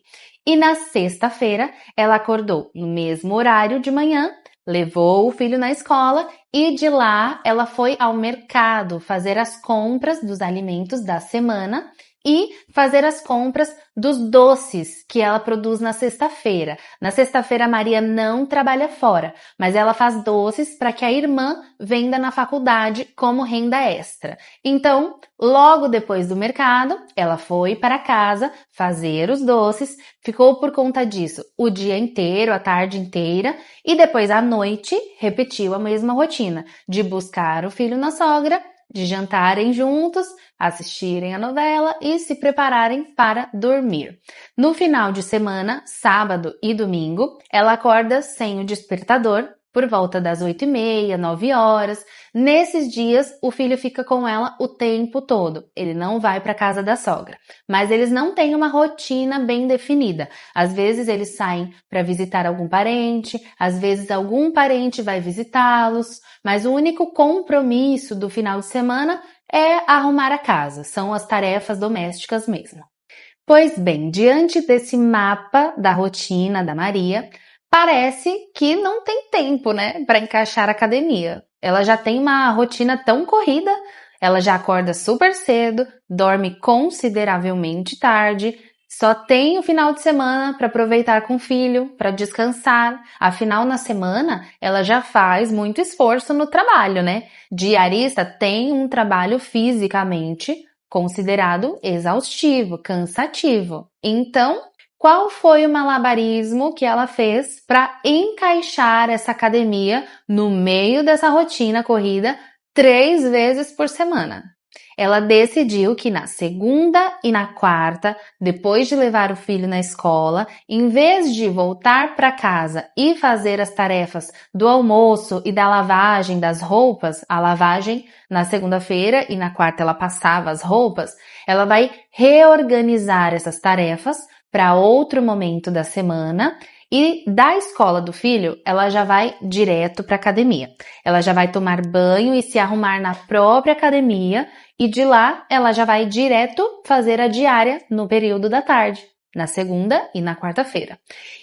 E na sexta-feira, ela acordou no mesmo horário de manhã, levou o filho na escola e de lá ela foi ao mercado fazer as compras dos alimentos da semana e fazer as compras dos doces que ela produz na sexta-feira. Na sexta-feira, a Maria não trabalha fora, mas ela faz doces para que a irmã venda na faculdade como renda extra. Então, logo depois do mercado, ela foi para casa fazer os doces, ficou por conta disso o dia inteiro, a tarde inteira, e depois à noite repetiu a mesma rotina de buscar o filho na sogra, de jantarem juntos, assistirem a novela e se prepararem para dormir. No final de semana, sábado e domingo, ela acorda sem o despertador por volta das 8h30, 9 horas. Nesses dias, o filho fica com ela o tempo todo. Ele não vai para casa da sogra. Mas eles não têm uma rotina bem definida. Às vezes eles saem para visitar algum parente, às vezes algum parente vai visitá-los, mas o único compromisso do final de semana é arrumar a casa. São as tarefas domésticas mesmo. Pois bem, diante desse mapa da rotina da Maria, parece que não tem tempo, né, para encaixar a academia. Ela já tem uma rotina tão corrida, ela já acorda super cedo, dorme consideravelmente tarde, só tem o final de semana para aproveitar com o filho, para descansar. Afinal, na semana, ela já faz muito esforço no trabalho, né? Diarista tem um trabalho fisicamente considerado exaustivo, cansativo. Então, qual foi o malabarismo que ela fez para encaixar essa academia no meio dessa rotina corrida 3 vezes por semana? Ela decidiu que na segunda e na quarta, depois de levar o filho na escola, em vez de voltar para casa e fazer as tarefas do almoço e da lavagem das roupas, a lavagem na segunda-feira e na quarta ela passava as roupas, ela vai reorganizar essas tarefas para outro momento da semana e da escola do filho, ela já vai direto para a academia. Ela já vai tomar banho e se arrumar na própria academia e de lá ela já vai direto fazer a diária no período da tarde, na segunda e na quarta-feira.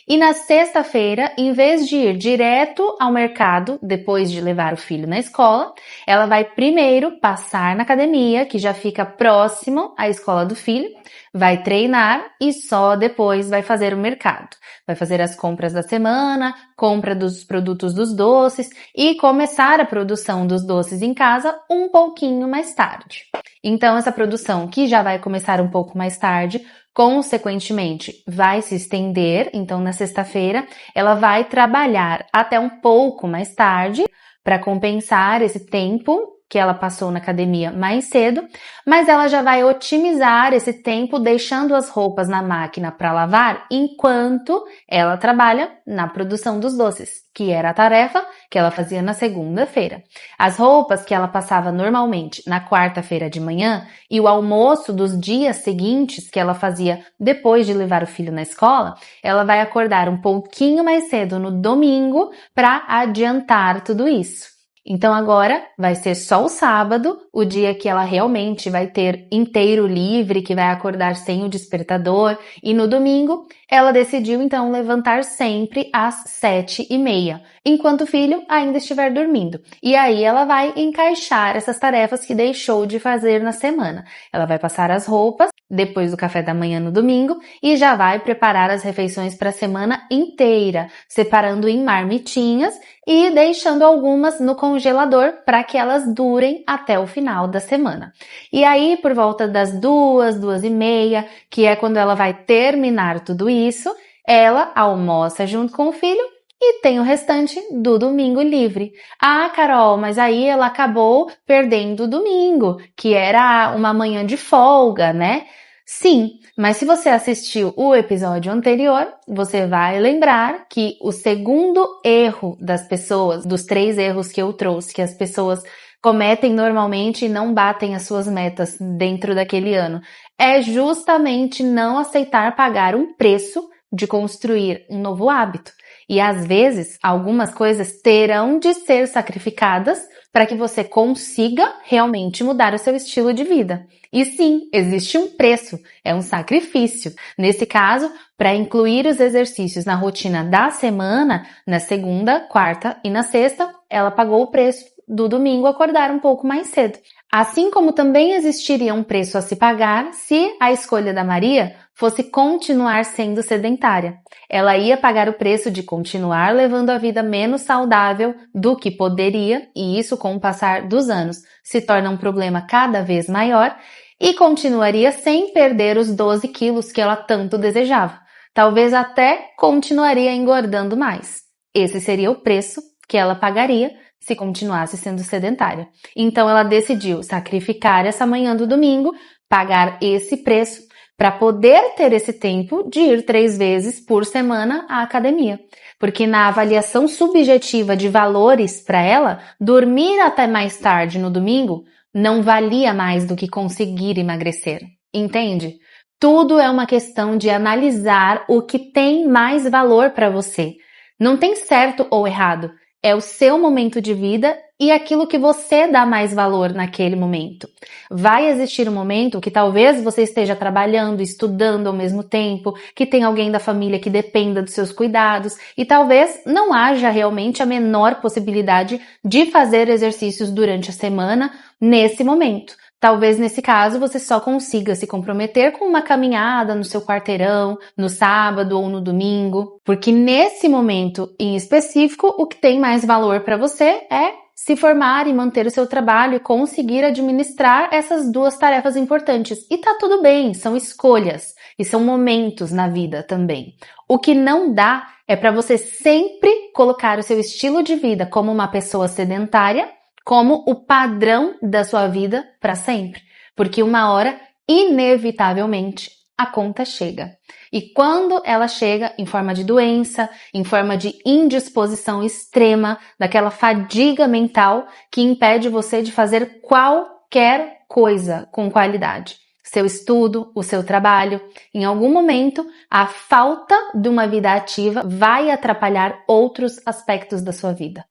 E na sexta-feira, em vez de ir direto ao mercado depois de levar o filho na escola, ela vai primeiro passar na academia, que já fica próximo à escola do filho, vai treinar e só depois vai fazer o mercado. Vai fazer as compras da semana, compra dos produtos dos doces e começar a produção dos doces em casa um pouquinho mais tarde. Então, essa produção que já vai começar um pouco mais tarde, consequentemente, vai se estender. Então, na sexta-feira, ela vai trabalhar até um pouco mais tarde para compensar esse tempo que ela passou na academia mais cedo, mas ela já vai otimizar esse tempo deixando as roupas na máquina para lavar enquanto ela trabalha na produção dos doces, que era a tarefa que ela fazia na segunda-feira. As roupas que ela passava normalmente na quarta-feira de manhã e o almoço dos dias seguintes que ela fazia depois de levar o filho na escola, ela vai acordar um pouquinho mais cedo no domingo para adiantar tudo isso. Então agora vai ser só o sábado, o dia que ela realmente vai ter inteiro livre, que vai acordar sem o despertador, e no domingo ela decidiu então levantar sempre às 7h30, enquanto o filho ainda estiver dormindo. E aí ela vai encaixar essas tarefas que deixou de fazer na semana. Ela vai passar as roupas depois do café da manhã no domingo e já vai preparar as refeições para a semana inteira, separando em marmitinhas e deixando algumas no congelador para que elas durem até o final da semana. E aí, por volta das 2h30, que é quando ela vai terminar tudo isso, ela almoça junto com o filho e tem o restante do domingo livre. Ah, Carol, mas aí ela acabou perdendo o domingo, que era uma manhã de folga, né? Sim, mas se você assistiu o episódio anterior, você vai lembrar que o segundo erro das pessoas, dos 3 erros que eu trouxe, que as pessoas cometem normalmente e não batem as suas metas dentro daquele ano, é justamente não aceitar pagar um preço de construir um novo hábito. E às vezes, algumas coisas terão de ser sacrificadas para que você consiga realmente mudar o seu estilo de vida. E sim, existe um preço, é um sacrifício. Nesse caso, para incluir os exercícios na rotina da semana, na segunda, quarta e na sexta, ela pagou o preço do domingo acordar um pouco mais cedo. Assim como também existiria um preço a se pagar se a escolha da Maria fosse continuar sendo sedentária. Ela ia pagar o preço de continuar levando a vida menos saudável do que poderia, e isso com o passar dos anos se torna um problema cada vez maior, e continuaria sem perder os 12 quilos que ela tanto desejava. Talvez até continuaria engordando mais. Esse seria o preço que ela pagaria se continuasse sendo sedentária. Então ela decidiu sacrificar essa manhã do domingo, pagar esse preço para poder ter esse tempo de ir 3 vezes por semana à academia. Porque na avaliação subjetiva de valores para ela, dormir até mais tarde no domingo não valia mais do que conseguir emagrecer. Entende? Tudo é uma questão de analisar o que tem mais valor para você. Não tem certo ou errado. É o seu momento de vida e aquilo que você dá mais valor naquele momento. Vai existir um momento que talvez você esteja trabalhando, estudando ao mesmo tempo, que tem alguém da família que dependa dos seus cuidados e talvez não haja realmente a menor possibilidade de fazer exercícios durante a semana nesse momento. Talvez nesse caso você só consiga se comprometer com uma caminhada no seu quarteirão, no sábado ou no domingo, porque nesse momento em específico o que tem mais valor para você é se formar e manter o seu trabalho e conseguir administrar essas 2 tarefas importantes. E tá tudo bem, são escolhas e são momentos na vida também. O que não dá é para você sempre colocar o seu estilo de vida como uma pessoa sedentária como o padrão da sua vida para sempre, porque uma hora, inevitavelmente, a conta chega. E quando ela chega em forma de doença, em forma de indisposição extrema, daquela fadiga mental que impede você de fazer qualquer coisa com qualidade. Seu estudo, o seu trabalho, em algum momento, a falta de uma vida ativa vai atrapalhar outros aspectos da sua vida.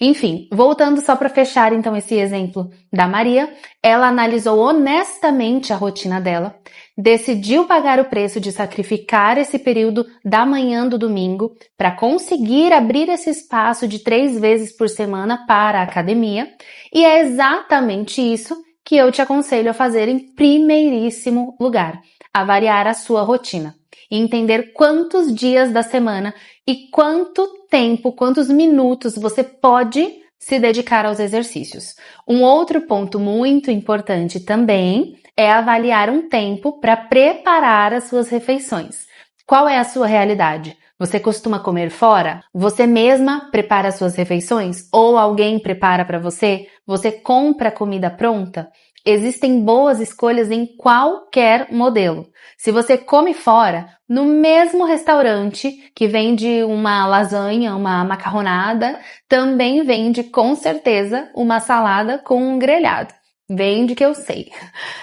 Enfim, voltando só para fechar então esse exemplo da Maria, ela analisou honestamente a rotina dela, decidiu pagar o preço de sacrificar esse período da manhã do domingo para conseguir abrir esse espaço de 3 vezes por semana para a academia, e é exatamente isso que eu te aconselho a fazer em primeiríssimo lugar, avaliar a sua rotina e entender quantos dias da semana e quanto tempo, quantos minutos você pode se dedicar aos exercícios. Um outro ponto muito importante também é avaliar um tempo para preparar as suas refeições. Qual é a sua realidade? Você costuma comer fora? Você mesma prepara as suas refeições? Ou alguém prepara para você? Você compra comida pronta? Existem boas escolhas em qualquer modelo. Se você come fora, no mesmo restaurante que vende uma lasanha, uma macarronada, também vende com certeza uma salada com um grelhado. Vende que eu sei.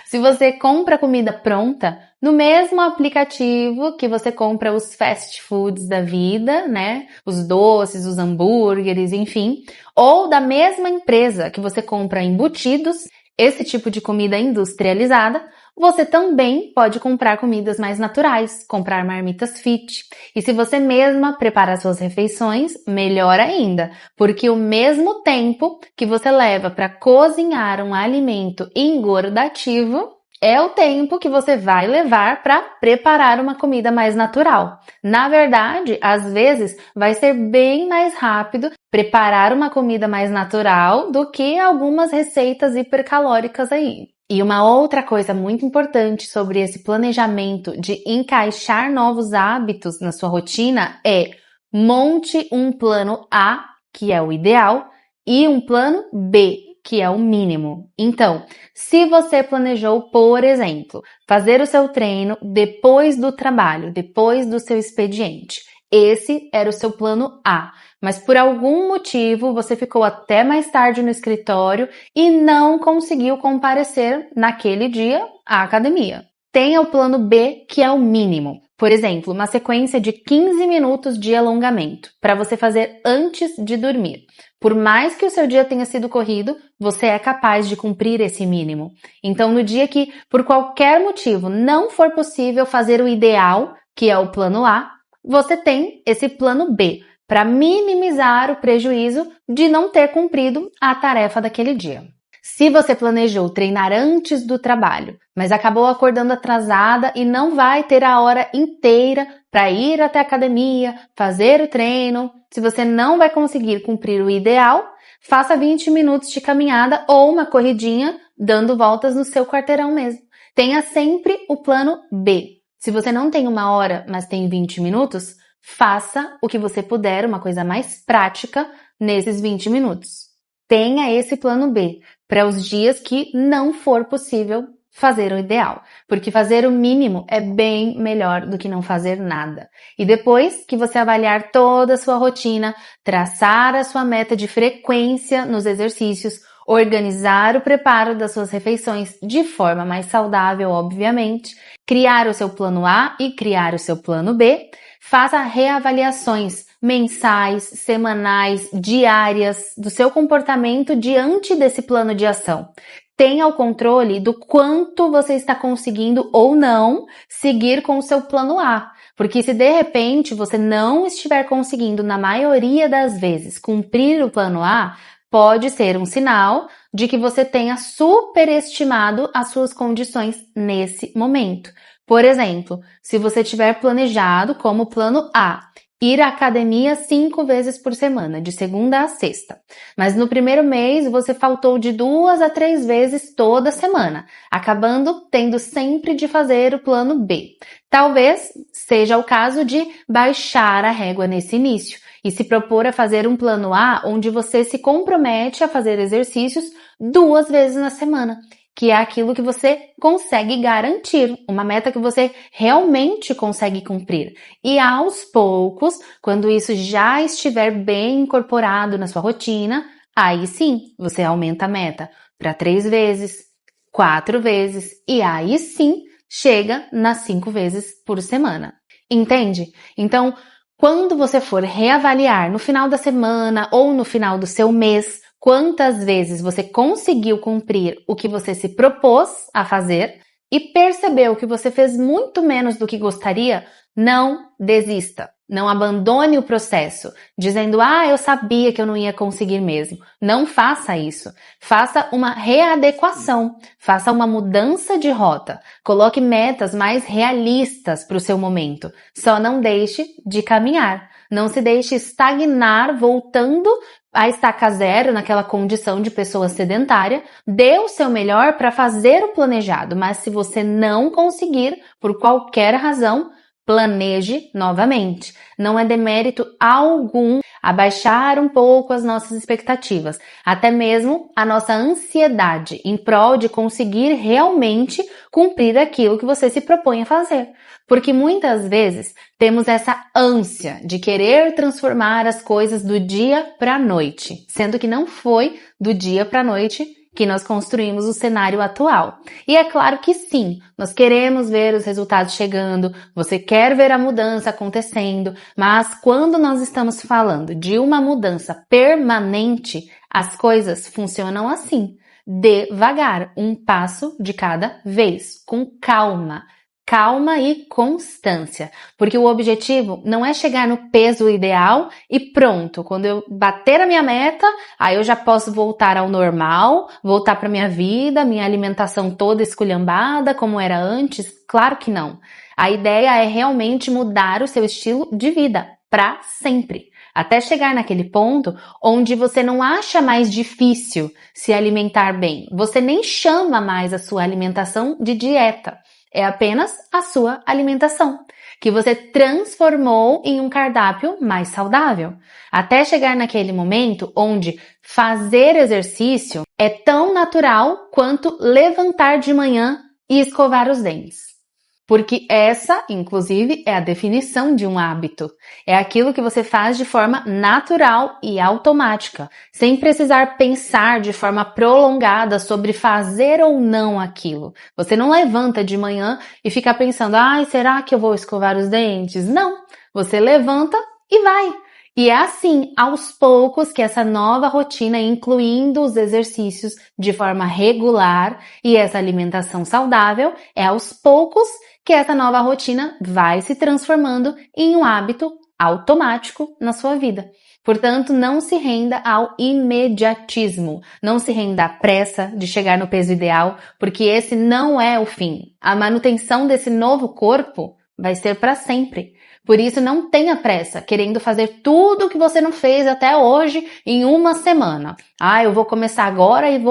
Se você compra comida pronta, no mesmo aplicativo que você compra os fast foods da vida, né? Os doces, os hambúrgueres, enfim, ou da mesma empresa que você compra embutidos, esse tipo de comida industrializada, você também pode comprar comidas mais naturais, comprar marmitas fit. E se você mesma prepara suas refeições, melhor ainda, porque o mesmo tempo que você leva para cozinhar um alimento engordativo é o tempo que você vai levar para preparar uma comida mais natural. Na verdade, às vezes vai ser bem mais rápido preparar uma comida mais natural do que algumas receitas hipercalóricas aí. E uma outra coisa muito importante sobre esse planejamento de encaixar novos hábitos na sua rotina é monte um plano A, que é o ideal, e um plano B, que é o mínimo. Então, se você planejou, por exemplo, fazer o seu treino depois do trabalho, depois do seu expediente, esse era o seu plano A, mas por algum motivo você ficou até mais tarde no escritório e não conseguiu comparecer naquele dia à academia. Tenha o plano B, que é o mínimo. Por exemplo, uma sequência de 15 minutos de alongamento para você fazer antes de dormir. Por mais que o seu dia tenha sido corrido, você é capaz de cumprir esse mínimo. Então, no dia que, por qualquer motivo, não for possível fazer o ideal, que é o plano A, você tem esse plano B, para minimizar o prejuízo de não ter cumprido a tarefa daquele dia. Se você planejou treinar antes do trabalho, mas acabou acordando atrasada e não vai ter a hora inteira para ir até a academia, fazer o treino, se você não vai conseguir cumprir o ideal, faça 20 minutos de caminhada ou uma corridinha dando voltas no seu quarteirão mesmo. Tenha sempre o plano B. Se você não tem uma hora, mas tem 20 minutos, faça o que você puder, uma coisa mais prática, nesses 20 minutos. Tenha esse plano B para os dias que não for possível fazer o ideal, porque fazer o mínimo é bem melhor do que não fazer nada. E depois que você avaliar toda a sua rotina, traçar a sua meta de frequência nos exercícios, organizar o preparo das suas refeições de forma mais saudável, obviamente, criar o seu plano A e criar o seu plano B, faça reavaliações mensais, semanais, diárias do seu comportamento diante desse plano de ação. Tenha o controle do quanto você está conseguindo ou não seguir com o seu plano A. Porque se de repente você não estiver conseguindo, na maioria das vezes, cumprir o plano A, pode ser um sinal de que você tenha superestimado as suas condições nesse momento. Por exemplo, se você tiver planejado como plano A, ir à academia 5 vezes por semana, de segunda a sexta. Mas no primeiro mês você faltou de 2 a 3 vezes toda semana, acabando tendo sempre de fazer o plano B. Talvez seja o caso de baixar a régua nesse início e se propor a fazer um plano A onde você se compromete a fazer exercícios 2 vezes na semana, que é aquilo que você consegue garantir, uma meta que você realmente consegue cumprir. E aos poucos, quando isso já estiver bem incorporado na sua rotina, aí sim, você aumenta a meta para 3 vezes, 4 vezes e aí sim chega nas 5 vezes por semana. Entende? Então, quando você for reavaliar no final da semana ou no final do seu mês, quantas vezes você conseguiu cumprir o que você se propôs a fazer e percebeu que você fez muito menos do que gostaria, não desista. Não abandone o processo, dizendo, eu sabia que eu não ia conseguir mesmo. Não faça isso. Faça uma readequação, faça uma mudança de rota. Coloque metas mais realistas para o seu momento. Só não deixe de caminhar. Não se deixe estagnar voltando a estaca zero naquela condição de pessoa sedentária. Dê o seu melhor para fazer o planejado, mas se você não conseguir, por qualquer razão, planeje novamente. Não é demérito algum abaixar um pouco as nossas expectativas, até mesmo a nossa ansiedade em prol de conseguir realmente cumprir aquilo que você se propõe a fazer. Porque muitas vezes temos essa ânsia de querer transformar as coisas do dia para a noite, sendo que não foi do dia para a noite que nós construímos o cenário atual. E é claro que sim, nós queremos ver os resultados chegando, você quer ver a mudança acontecendo, mas quando nós estamos falando de uma mudança permanente, as coisas funcionam assim, devagar, um passo de cada vez, com calma. Calma e constância, porque o objetivo não é chegar no peso ideal e pronto, quando eu bater a minha meta, aí eu já posso voltar ao normal, voltar para minha vida, minha alimentação toda esculhambada como era antes. Claro que não. A ideia é realmente mudar o seu estilo de vida para sempre, até chegar naquele ponto onde você não acha mais difícil se alimentar bem, você nem chama mais a sua alimentação de dieta. É apenas a sua alimentação, que você transformou em um cardápio mais saudável. Até chegar naquele momento onde fazer exercício é tão natural quanto levantar de manhã e escovar os dentes. Porque essa, inclusive, é a definição de um hábito. É aquilo que você faz de forma natural e automática, sem precisar pensar de forma prolongada sobre fazer ou não aquilo. Você não levanta de manhã e fica pensando, será que eu vou escovar os dentes? Não, você levanta e vai. E é assim, aos poucos, que essa nova rotina, incluindo os exercícios de forma regular e essa alimentação saudável, é aos poucos que essa nova rotina vai se transformando em um hábito automático na sua vida. Portanto, não se renda ao imediatismo, não se renda à pressa de chegar no peso ideal, porque esse não é o fim. A manutenção desse novo corpo vai ser para sempre. Por isso, não tenha pressa, querendo fazer tudo o que você não fez até hoje em uma semana. Eu vou começar agora e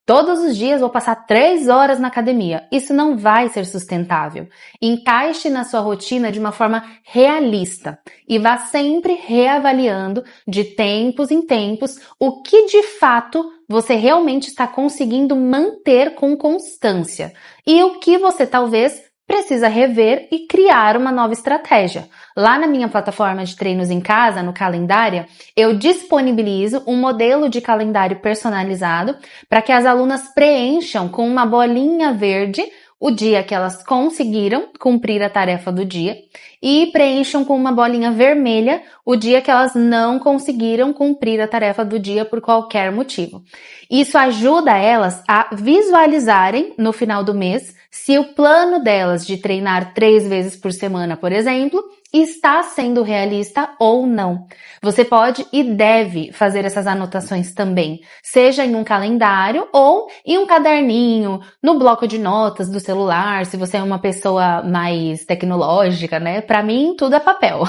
todos os dias vou passar 3 horas na academia. Isso não vai ser sustentável. Encaixe na sua rotina de uma forma realista e vá sempre reavaliando de tempos em tempos o que de fato você realmente está conseguindo manter com constância e o que você talvez precisa rever e criar uma nova estratégia. Lá na minha plataforma de treinos em casa, no Calendária, eu disponibilizo um modelo de calendário personalizado para que as alunas preencham com uma bolinha verde o dia que elas conseguiram cumprir a tarefa do dia e preencham com uma bolinha vermelha o dia que elas não conseguiram cumprir a tarefa do dia por qualquer motivo. Isso ajuda elas a visualizarem no final do mês se o plano delas de treinar 3 vezes por semana, por exemplo, está sendo realista ou não. Você pode e deve fazer essas anotações também, seja em um calendário ou em um caderninho, no bloco de notas do celular, se você é uma pessoa mais tecnológica, né? Para mim, tudo é papel.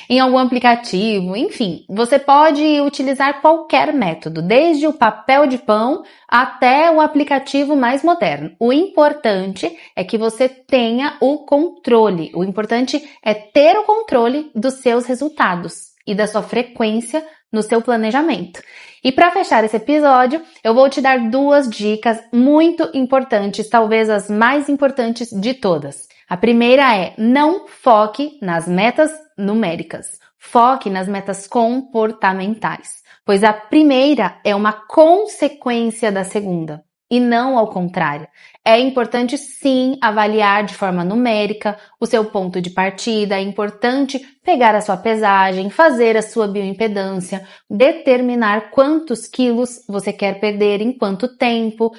Em algum aplicativo, enfim, você pode utilizar qualquer método, desde o papel de pão até o aplicativo mais moderno. O importante é que você tenha o controle. O importante é ter o controle dos seus resultados e da sua frequência no seu planejamento. E para fechar esse episódio, eu vou te dar 2 dicas muito importantes, talvez as mais importantes de todas. A primeira é: não foque nas metas numéricas, foque nas metas comportamentais, pois a primeira é uma consequência da segunda e não ao contrário. É importante sim avaliar de forma numérica o seu ponto de partida, é importante pegar a sua pesagem, fazer a sua bioimpedância, determinar quantos quilos você quer perder em quanto tempo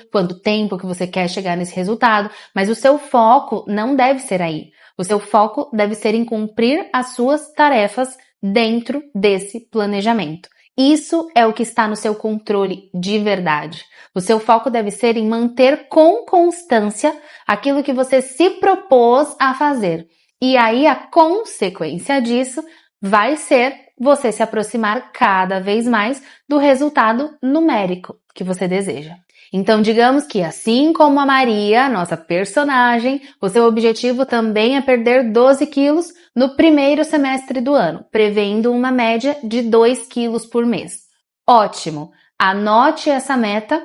que você quer chegar nesse resultado, mas o seu foco não deve ser aí. O seu foco deve ser em cumprir as suas tarefas dentro desse planejamento. Isso é o que está no seu controle de verdade. O seu foco deve ser em manter com constância aquilo que você se propôs a fazer. E aí a consequência disso vai ser você se aproximar cada vez mais do resultado numérico que você deseja. Então, digamos que assim como a Maria, nossa personagem, o seu objetivo também é perder 12 quilos no primeiro semestre do ano, prevendo uma média de 2 quilos por mês. Ótimo! Anote essa meta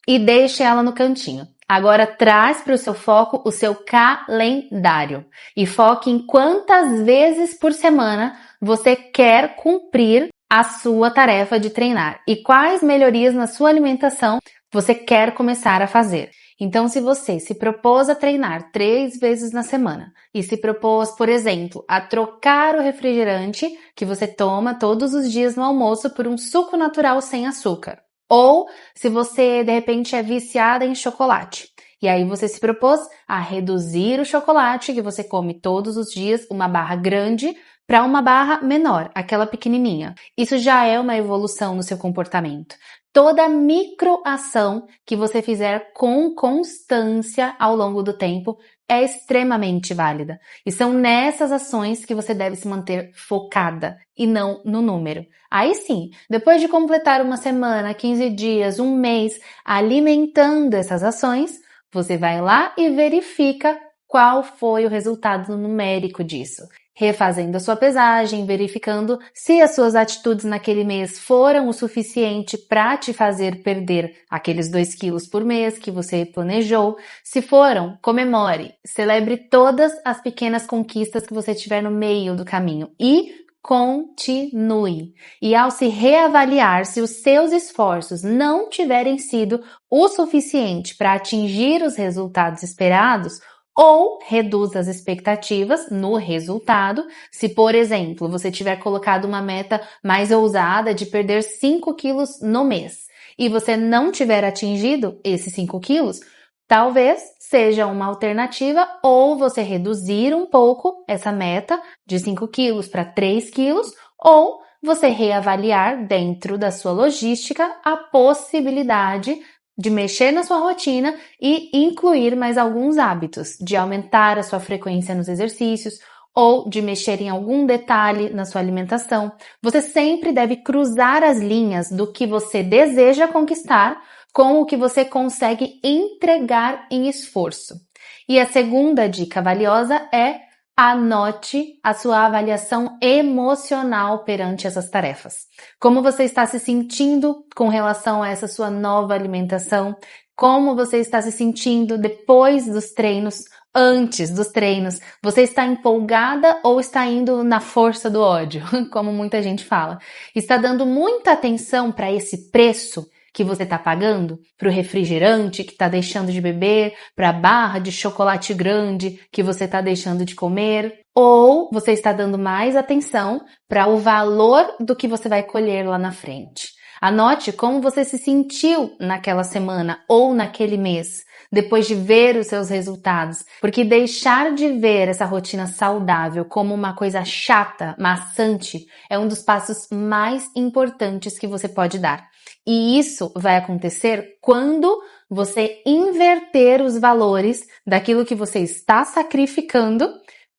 e deixe ela no cantinho. Agora traz para o seu foco o seu calendário e foque em quantas vezes por semana você quer cumprir a sua tarefa de treinar e quais melhorias na sua alimentação você quer começar a fazer. Então, se você se propôs a treinar 3 vezes na semana e se propôs, por exemplo, a trocar o refrigerante que você toma todos os dias no almoço por um suco natural sem açúcar, ou se você, de repente, é viciada em chocolate, e aí você se propôs a reduzir o chocolate que você come todos os dias, uma barra grande, para uma barra menor, aquela pequenininha. Isso já é uma evolução no seu comportamento. Toda microação que você fizer com constância ao longo do tempo é extremamente válida. E são nessas ações que você deve se manter focada e não no número. Aí sim, depois de completar uma semana, 15 dias, um mês alimentando essas ações, você vai lá e verifica qual foi o resultado numérico disso. Refazendo a sua pesagem, verificando se as suas atitudes naquele mês foram o suficiente para te fazer perder aqueles 2 quilos por mês que você planejou. Se foram, comemore, celebre todas as pequenas conquistas que você tiver no meio do caminho e continue. E ao se reavaliar, se os seus esforços não tiverem sido o suficiente para atingir os resultados esperados, ou reduz as expectativas no resultado. Se, por exemplo, você tiver colocado uma meta mais ousada de perder 5 quilos no mês e você não tiver atingido esses 5 quilos, talvez seja uma alternativa ou você reduzir um pouco essa meta de 5 quilos para 3 quilos ou você reavaliar dentro da sua logística a possibilidade de mexer na sua rotina e incluir mais alguns hábitos, de aumentar a sua frequência nos exercícios ou de mexer em algum detalhe na sua alimentação. Você sempre deve cruzar as linhas do que você deseja conquistar com o que você consegue entregar em esforço. E a segunda dica valiosa é: anote a sua avaliação emocional perante essas tarefas. Como você está se sentindo com relação a essa sua nova alimentação? Como você está se sentindo depois dos treinos, antes dos treinos? Você está empolgada ou está indo na força do ódio, como muita gente fala? Está dando muita atenção para esse preço que você está pagando, para o refrigerante que está deixando de beber, para a barra de chocolate grande que você está deixando de comer, ou você está dando mais atenção para o valor do que você vai colher lá na frente. Anote como você se sentiu naquela semana ou naquele mês, depois de ver os seus resultados, porque deixar de ver essa rotina saudável como uma coisa chata, maçante, é um dos passos mais importantes que você pode dar. E isso vai acontecer quando você inverter os valores daquilo que você está sacrificando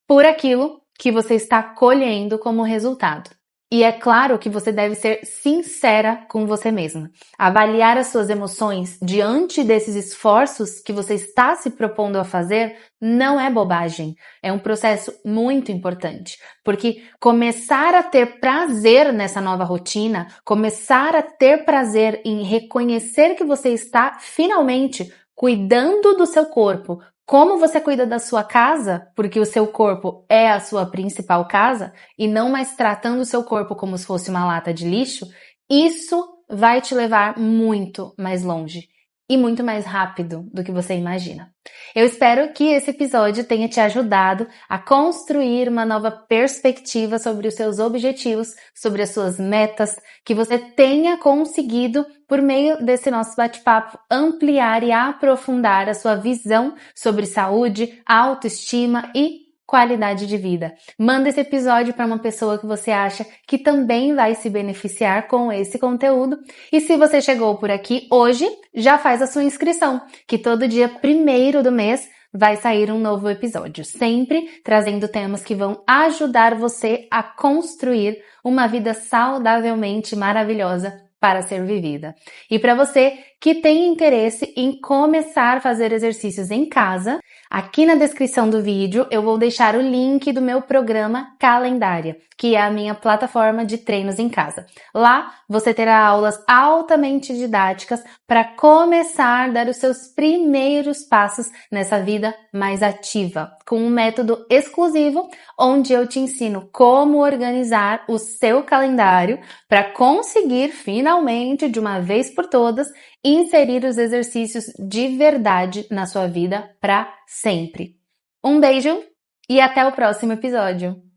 por aquilo que você está colhendo como resultado. E é claro que você deve ser sincera com você mesma. Avaliar as suas emoções diante desses esforços que você está se propondo a fazer não é bobagem. É um processo muito importante, porque começar a ter prazer nessa nova rotina, começar a ter prazer em reconhecer que você está finalmente cuidando do seu corpo, como você cuida da sua casa, porque o seu corpo é a sua principal casa, e não mais tratando o seu corpo como se fosse uma lata de lixo, isso vai te levar muito mais longe e muito mais rápido do que você imagina. Eu espero que esse episódio tenha te ajudado a construir uma nova perspectiva sobre os seus objetivos, sobre as suas metas, que você tenha conseguido, por meio desse nosso bate-papo, ampliar e aprofundar a sua visão sobre saúde, autoestima e qualidade de vida. Manda esse episódio para uma pessoa que você acha que também vai se beneficiar com esse conteúdo. E se você chegou por aqui hoje, já faz a sua inscrição, que todo dia 1º do mês vai sair um novo episódio, sempre trazendo temas que vão ajudar você a construir uma vida saudavelmente maravilhosa para ser vivida. E para você que tem interesse em começar a fazer exercícios em casa, aqui na descrição do vídeo eu vou deixar o link do meu programa Calendária, que é a minha plataforma de treinos em casa. Lá você terá aulas altamente didáticas para começar a dar os seus primeiros passos nessa vida mais ativa, com um método exclusivo onde eu te ensino como organizar o seu calendário para conseguir finalmente, de uma vez por todas, inserir os exercícios de verdade na sua vida para sempre. Um beijo e até o próximo episódio!